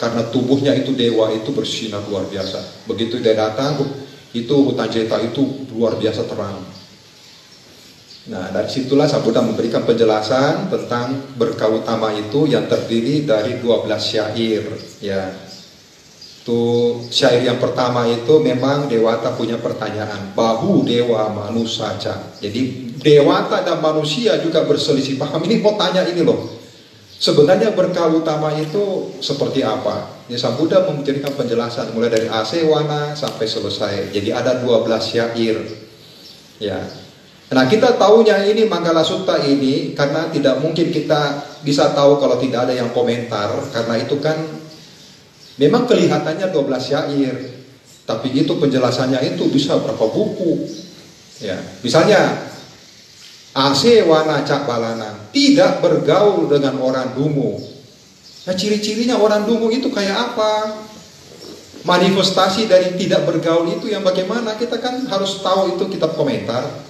A: Karena tubuhnya itu dewa itu bersinar luar biasa. Begitu dia datang, itu hutan jeta itu luar biasa terang. Nah, dari situlah Sang Buddha memberikan penjelasan tentang berkah utama itu yang terdiri dari 12 syair ya. Itu syair yang pertama itu memang Dewata punya pertanyaan, bahu dewa manusaca. Jadi Dewata dan manusia juga berselisih paham. Ini mau tanya ini loh, sebenarnya berkah utama itu seperti apa? Ya, Sang Buddha memberikan penjelasan mulai dari asewana sampai selesai. Jadi ada 12 syair ya. Nah kita tahunya ini Manggala Sutta ini karena tidak mungkin kita bisa tahu kalau tidak ada yang komentar. Karena itu kan memang kelihatannya 12 syair, tapi itu penjelasannya itu bisa berapa buku. Ya, misalnya asewana cak balana, tidak bergaul dengan orang dungu. Nah, ciri-cirinya orang dungu itu kayak apa? Manifestasi dari tidak bergaul itu yang bagaimana? Kita kan harus tahu itu kitab komentar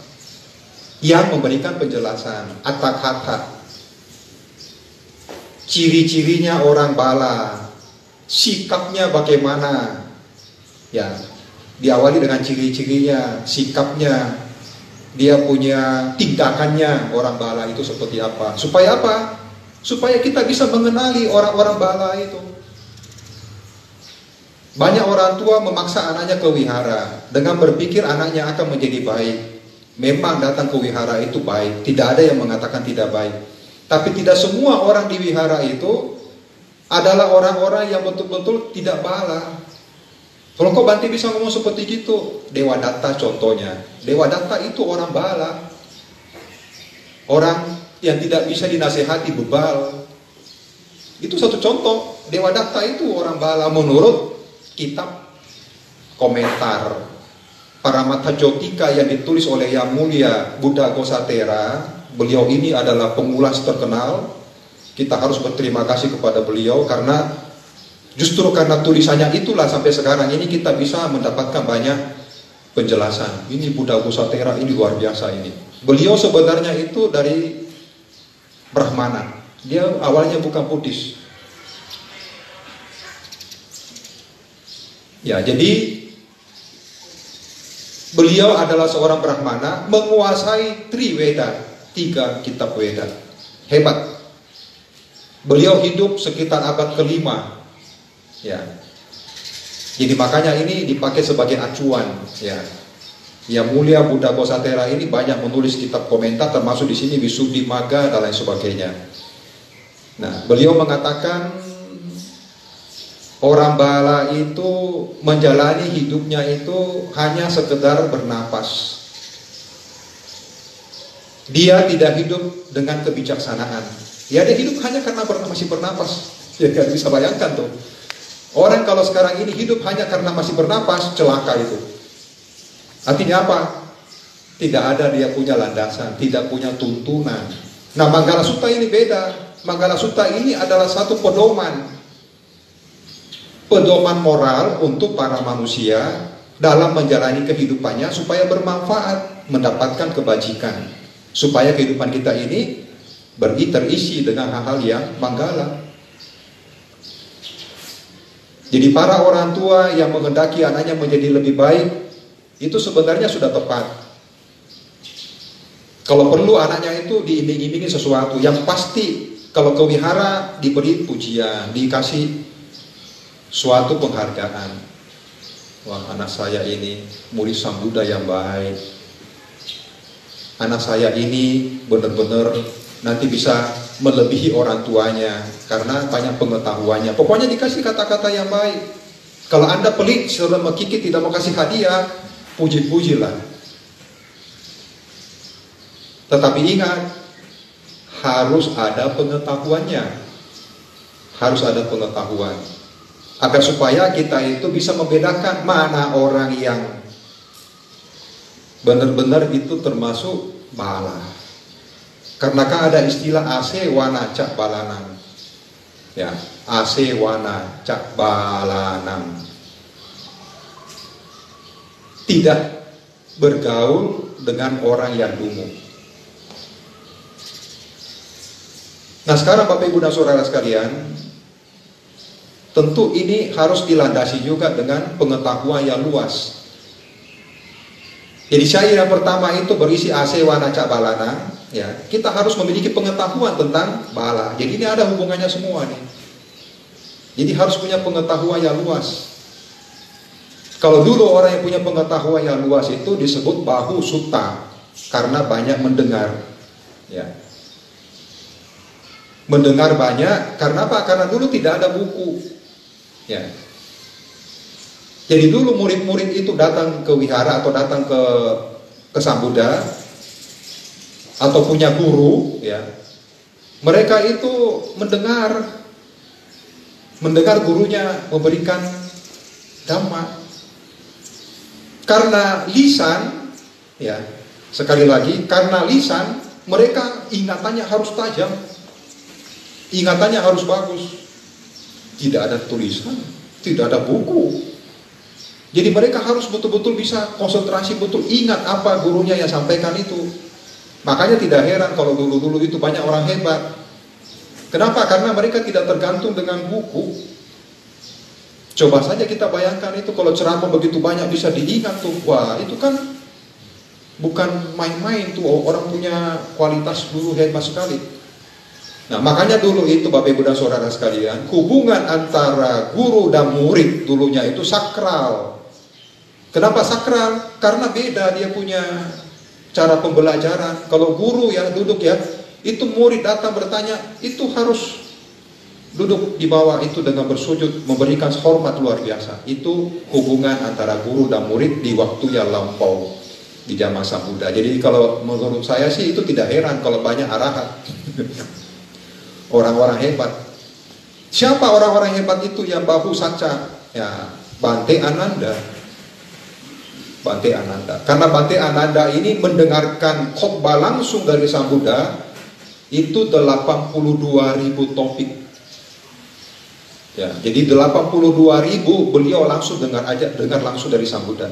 A: yang memberikan penjelasan atak-hata. Ciri-cirinya orang bala, sikapnya bagaimana ya, diawali dengan ciri-cirinya, sikapnya, dia punya tindakannya orang bala itu seperti apa, supaya apa? Supaya kita bisa mengenali orang-orang bala itu. Banyak orang tua memaksa anaknya ke wihara dengan berpikir anaknya akan menjadi baik. Memang datang ke wihara itu baik, tidak ada yang mengatakan tidak baik. Tapi tidak semua orang di wihara itu adalah orang-orang yang betul-betul tidak bala. Kalau kau Banti bisa ngomong seperti itu, Dewa Datta contohnya. Dewa Datta itu orang bala. Orang yang tidak bisa dinasehati, bebal. Itu satu contoh. Dewa Datta itu orang bala menurut kitab komentar Paramatha Jotika yang ditulis oleh Yang Mulia Buddha Gosatera. Beliau ini adalah pengulas terkenal. Kita harus berterima kasih kepada beliau karena justru karena tulisannya itulah sampai sekarang ini kita bisa mendapatkan banyak penjelasan. Ini Buddha Gosatera ini luar biasa ini. Beliau sebenarnya itu dari Brahmana. Dia awalnya bukan Buddhis. Ya, jadi beliau adalah seorang Brahmana menguasai Triveda, 3 kitab Weda. Hebat. Beliau hidup sekitar abad ke-5. Ya. Jadi makanya ini dipakai sebagai acuan, ya. Yang Mulia Buddha Gosatera ini banyak menulis kitab komentar termasuk di sini Visuddhimagga dan lain sebagainya. Nah, beliau mengatakan orang bala itu menjalani hidupnya itu hanya sekedar bernapas. Dia tidak hidup dengan kebijaksanaan. Ya, dia hidup hanya karena masih bernapas. Ya, kan bisa bayangkan tuh. Orang kalau sekarang ini hidup hanya karena masih bernapas, celaka itu. Artinya apa? Tidak ada dia punya landasan, tidak punya tuntunan. Nah, Manggala Sutta ini beda. Manggala Sutta ini adalah satu pedoman moral untuk para manusia dalam menjalani kehidupannya supaya bermanfaat, mendapatkan kebajikan, supaya kehidupan kita ini terisi dengan hal-hal yang manggala. Jadi para orang tua yang menghendaki anaknya menjadi lebih baik itu sebenarnya sudah tepat. Kalau perlu anaknya itu diiming-imingi sesuatu yang pasti. Kalau ke wihara diberi pujian, dikasih suatu penghargaan. Wah, anak saya ini murid Sang Buddha yang baik. Anak saya ini benar-benar nanti bisa melebihi orang tuanya karena banyak pengetahuannya. Pokoknya dikasih kata-kata yang baik. Kalau Anda pelit, sudah mengkikit, tidak mau kasih hadiah, puji-pujilah. Tetapi ingat, harus ada pengetahuannya. Harus ada pengetahuan. Agar supaya kita itu bisa membedakan mana orang yang benar-benar itu termasuk bala. Karena kan ada istilah asewana cak balanam. Ya, asewana cak balanam. Tidak bergaul dengan orang yang dungu. Nah, sekarang Bapak Ibu dan Saudara sekalian, tentu ini harus dilandasi juga dengan pengetahuan yang luas. Jadi syair yang pertama itu berisi asewana cak balana, ya. Kita harus memiliki pengetahuan tentang bala. Jadi ini ada hubungannya semua nih. Jadi harus punya pengetahuan yang luas. Kalau dulu orang yang punya pengetahuan yang luas itu disebut bahu sutta karena banyak mendengar, ya. Mendengar banyak, karena apa? Karena dulu tidak ada buku. Ya. Jadi dulu murid-murid itu datang ke wihara atau datang ke Sang Buddha atau punya guru, ya. Mereka itu mendengar gurunya memberikan dhamma. Karena lisan, ya, sekali lagi, karena lisan mereka ingatannya harus tajam. Ingatannya harus bagus. Tidak ada tulisan, tidak ada buku. Jadi mereka harus betul-betul bisa konsentrasi, betul ingat apa gurunya yang sampaikan itu. Makanya tidak heran kalau dulu-dulu itu banyak orang hebat. Kenapa? Karena mereka tidak tergantung dengan buku. Coba saja kita bayangkan itu kalau ceramah begitu banyak bisa diingat tuh. Wah, itu kan bukan main-main tuh, orang punya kualitas dulu hebat sekali. Nah, makanya dulu itu Bapak Ibu dan Saudara sekalian, hubungan antara guru dan murid dulunya itu sakral. Kenapa sakral? Karena beda dia punya cara pembelajaran. Kalau guru yang duduk ya, itu murid datang bertanya, itu harus duduk di bawah itu dengan bersujud, memberikan hormat luar biasa. Itu hubungan antara guru dan murid di waktu yang lampau, di zaman Sang Buddha. Jadi kalau menurut saya sih itu tidak heran kalau banyak arahat. Orang-orang hebat. Siapa orang-orang hebat itu yang bahu saca? Ya, Bante Ananda. Bante Ananda. Karena Bante Ananda ini mendengarkan khotbah langsung dari Sang Buddha itu 82.000 topik. Ya, jadi 82.000 beliau langsung dengar langsung dari Sang Buddha.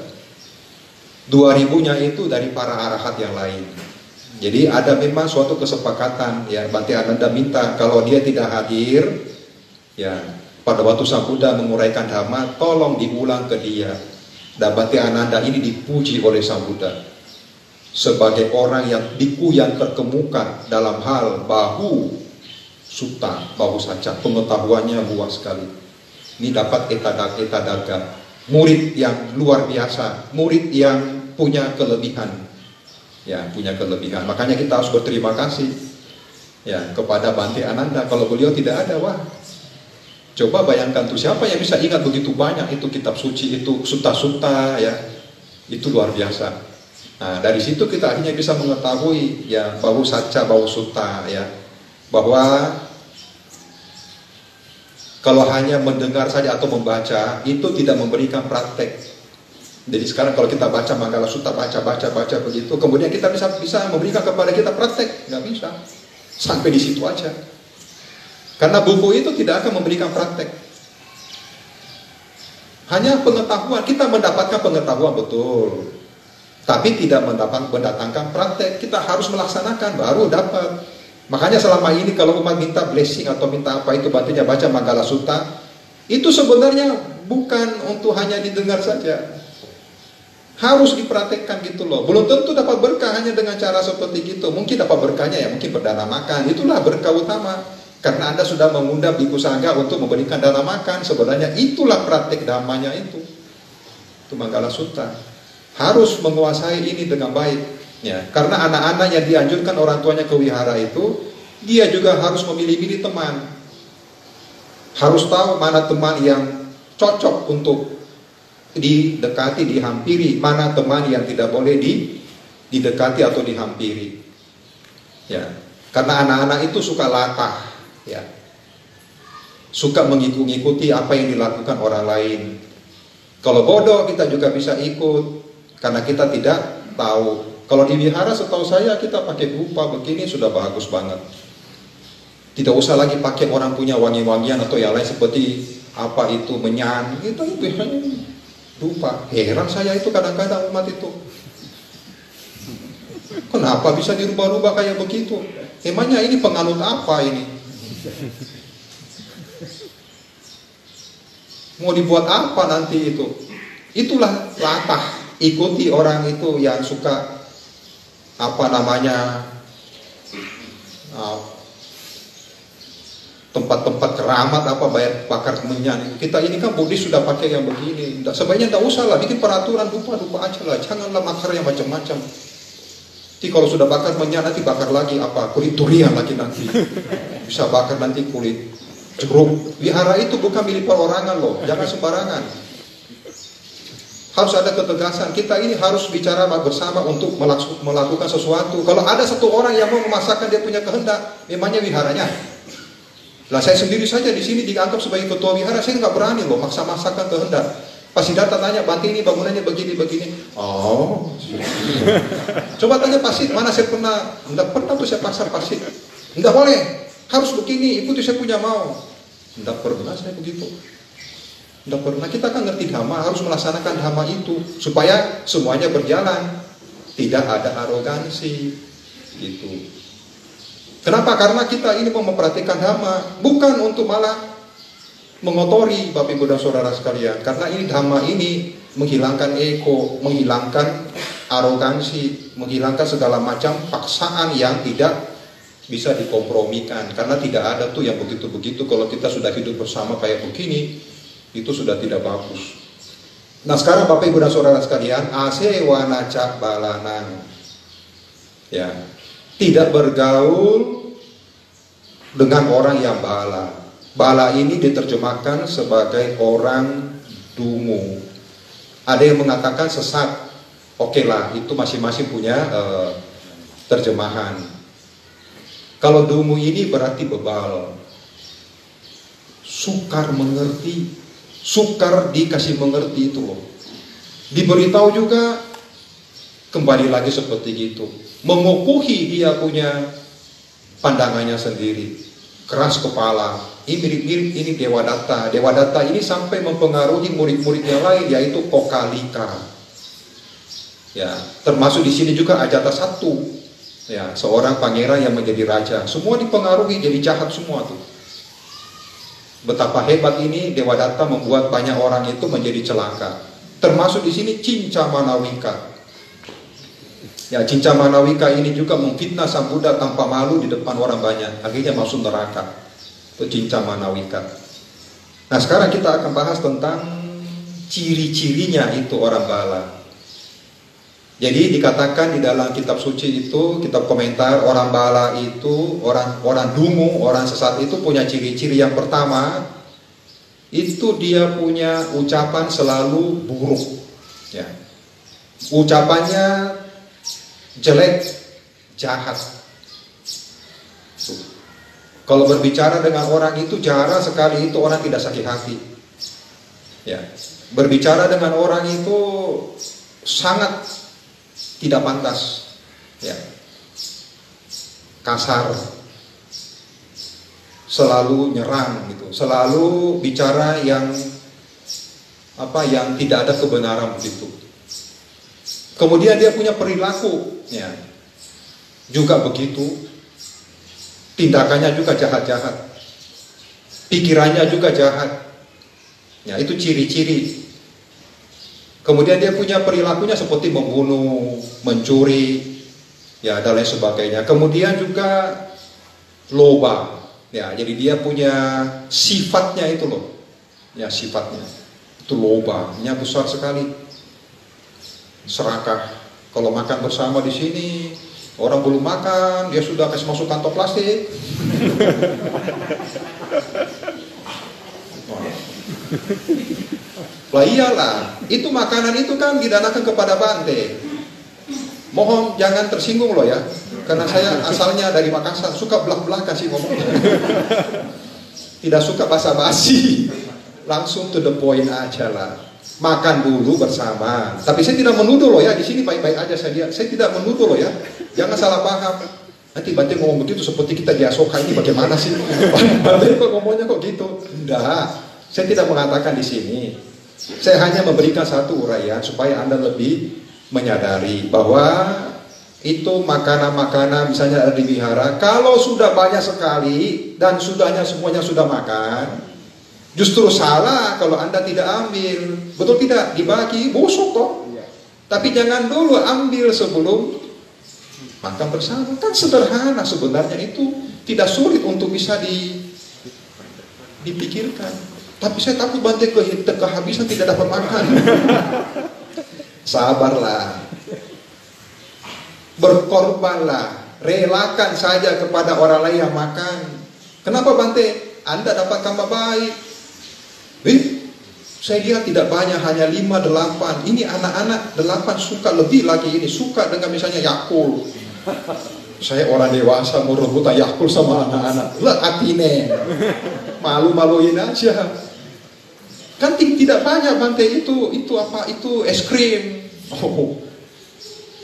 A: 2.000-nya itu dari para arahat yang lain. Jadi ada memang suatu kesepakatan ya, Bante Ananda minta kalau dia tidak hadir ya pada waktu Sang Buddha menguraikan dhamma, tolong diulang ke dia. Dan Bante Ananda ini dipuji oleh Sang Buddha sebagai orang yang biku yang terkemuka dalam hal bahu sutta, bahu saca, pengetahuannya luas sekali. Ini dapat etadaga, murid yang luar biasa, murid yang punya kelebihan. Ya, punya kelebihan. Makanya kita harus berterima kasih ya kepada Bante Ananda. Kalau beliau tidak ada, wah, coba bayangkan tuh siapa yang bisa ingat begitu banyak itu kitab suci, itu sutta-sutta ya. Itu luar biasa. Nah, dari situ kita akhirnya bisa mengetahui ya bahu saca, bahu sutta ya. Bahwa kalau hanya mendengar saja atau membaca itu tidak memberikan praktek. Jadi sekarang kalau kita baca Manggala Sutta, baca begitu, kemudian kita bisa memberikan kepada kita praktek, nggak bisa. Sampai di situ aja. Karena buku itu tidak akan memberikan praktek. Hanya pengetahuan, kita mendapatkan pengetahuan betul. Tapi tidak mendatangkan praktek, kita harus melaksanakan baru dapat. Makanya selama ini kalau umat minta blessing atau minta apa itu bantunya baca Manggala Sutta, itu sebenarnya bukan untuk hanya didengar saja. Harus dipraktekkan gitu loh. Belum tentu dapat berkah hanya dengan cara seperti gitu. Mungkin dapat berkahnya ya mungkin berdana makan. Itulah berkah utama. Karena Anda sudah mengundang Bhikkhu Sangha untuk memberikan dana makan. Sebenarnya itulah praktek damanya itu. Itu Manggala Sutta. Harus menguasai ini dengan baik. Ya, karena anak-anak yang dianjurkan orang tuanya ke wihara itu, dia juga harus memilih-milih teman. Harus tahu mana teman yang cocok untuk didekati, dihampiri, mana teman yang tidak boleh didekati atau dihampiri. Ya, karena anak-anak itu suka latah, ya, suka mengikuti apa yang dilakukan orang lain. Kalau bodoh kita juga bisa ikut, karena kita tidak tahu. Kalau di wihara setahu saya kita pakai rupa begini sudah bagus banget. Tidak usah lagi pakai orang punya wangi-wangian atau yang lain seperti apa itu menyan, itu hanya rupa. Heran saya itu kadang-kadang umat itu. Kenapa bisa dirubah-rubah kayak begitu? Emangnya ini penganut apa ini? Mau dibuat apa nanti itu? Itulah latah. Ikuti orang itu yang suka apa namanya tempat-tempat keramat apa bakar menyan. Kita ini kan Buddhis sudah pakai yang begini. Sebaiknya tidak usah lah bikin peraturan lupa aja lah. Janganlah bakar yang macam-macam. Nanti kalau sudah bakar menyan nanti bakar lagi apa kulit durian lagi nanti. Bisa bakar nanti kulit jeruk. Wihara itu bukan milik perorangan loh. Jangan sembarangan. Harus ada ketegasan. Kita ini harus bicara bersama untuk melakukan sesuatu. Kalau ada satu orang yang mau memaksakan dia punya kehendak, memangnya wiharanya? Lah saya sendiri saja di sini dianggap sebagai ketua wihara, saya nggak berani loh maksa-maksakan kehendak. Pasti datang tanya, Bante ini bangunannya begini. Oh, coba tanya Pasit, mana saya pernah? Nggak pernah tuh saya paksa Pasit. Nggak boleh, harus begini, ikuti saya punya mau. Nggak pernah saya begitu. Nggak pernah. Kita kan ngerti dhamma, harus melaksanakan dhamma itu supaya semuanya berjalan, tidak ada arogansi, gitu. Kenapa? Karena kita ini mau memperhatikan dhamma, bukan untuk malah mengotori Bapak Ibu dan Saudara sekalian. Karena ini dhamma ini menghilangkan ego, menghilangkan arogansi, menghilangkan segala macam paksaan yang tidak bisa dikompromikan, karena tidak ada tuh yang begitu-begitu. Kalau kita sudah hidup bersama kayak begini, itu sudah tidak bagus. Nah sekarang Bapak Ibu dan Saudara sekalian, asewana cak balanan, ya, tidak bergaul dengan orang yang bala. Bala ini diterjemahkan sebagai orang dungu. Ada yang mengatakan sesat. Oke lah, itu masing-masing punya terjemahan. Kalau dungu ini berarti bebal, sukar mengerti, sukar dikasih mengerti itu loh. Diberitahu juga kembali lagi seperti itu, mengukuhi dia punya pandangannya sendiri, keras kepala. Ini mirip-mirip ini Dewadatta. Dewadatta ini sampai mempengaruhi murid-muridnya lain, yaitu Kokalika. Ya, termasuk di sini juga Ajatasattu. Ya, seorang pangeran yang menjadi raja. Semua dipengaruhi, jadi jahat semua tuh. Betapa hebat ini Dewadatta membuat banyak orang itu menjadi celaka. Termasuk di sini Cinca Manawika. Ya, Cinca Manawika ini juga memfitnah Sang Buddha tanpa malu di depan orang banyak. Akhirnya masuk neraka. Itu Cinca Manawika. Nah sekarang kita akan bahas tentang ciri-cirinya itu orang bala. Jadi dikatakan di dalam kitab suci itu, kitab komentar, orang bala itu, orang dungu, orang sesat itu punya ciri-ciri. Yang pertama, itu dia punya ucapan selalu buruk. Ya. Ucapannya jelek, jahat. Kalau berbicara dengan orang itu jarang sekali itu orang tidak sakit hati. Ya. Berbicara dengan orang itu sangat tidak pantas. Ya. Kasar. Selalu nyerang gitu. Selalu bicara yang tidak ada kebenaran begitu. Kemudian dia punya perilaku, ya, juga begitu. Tindakannya juga jahat-jahat, pikirannya juga jahat. Ya, itu ciri-ciri. Kemudian dia punya perilakunya seperti membunuh, mencuri, ya, dan lain sebagainya. Kemudian juga loba, ya, jadi dia punya sifatnya itu loh, ya, sifatnya itu loba, nya besar sekali. Serakah. Kalau makan bersama di sini, orang belum makan, dia sudah kasih masuk kantong plastik. Lah iyalah, itu makanan itu kan didanakan kepada Bante. Mohon jangan tersinggung loh ya, karena saya asalnya dari Makassar, suka belak-belakan sih ngomongnya. Tidak suka basa-basi, langsung to the point aja lah. Makan dulu bersama. Tapi saya tidak menuduh loh ya, di sini baik-baik aja saya tidak menuduh loh ya. Jangan salah paham. Nanti Bante ngomong begitu seperti kita di Asoka ini bagaimana sih? Bante kok ngomongnya kok gitu? Enggak. Saya tidak mengatakan di sini. Saya hanya memberikan satu uraian supaya Anda lebih menyadari bahwa itu makanan-makanan misalnya ada di wihara, kalau sudah banyak sekali dan semuanya sudah makan, justru salah kalau Anda tidak ambil. Betul tidak? Dibagi, busuk kok. Tapi jangan dulu ambil sebelum makan bersama. Kan sederhana sebenarnya, itu tidak sulit untuk bisa dipikirkan. Tapi saya takut Bante kehabisan tidak dapat makan. Sabarlah. Berkorbanlah. Relakan saja kepada orang lain yang makan. Kenapa Bante? Anda dapat kabar baik. Saya lihat tidak banyak, hanya 5-8. Ini anak-anak 8 suka lebih lagi ini, suka dengan misalnya Yakult. Saya orang dewasa mau rebutan Yakult sama anak-anak. Lihat atine. Malu-maluin aja. Kan tidak banyak Bante itu apa? Itu es krim. Oh.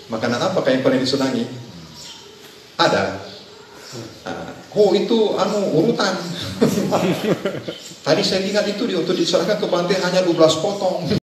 A: Makanan apa yang paling disenangi? Ada. Oh itu urutan. Tadi saya lihat itu untuk diserahkan ke Bante hanya 12 potong.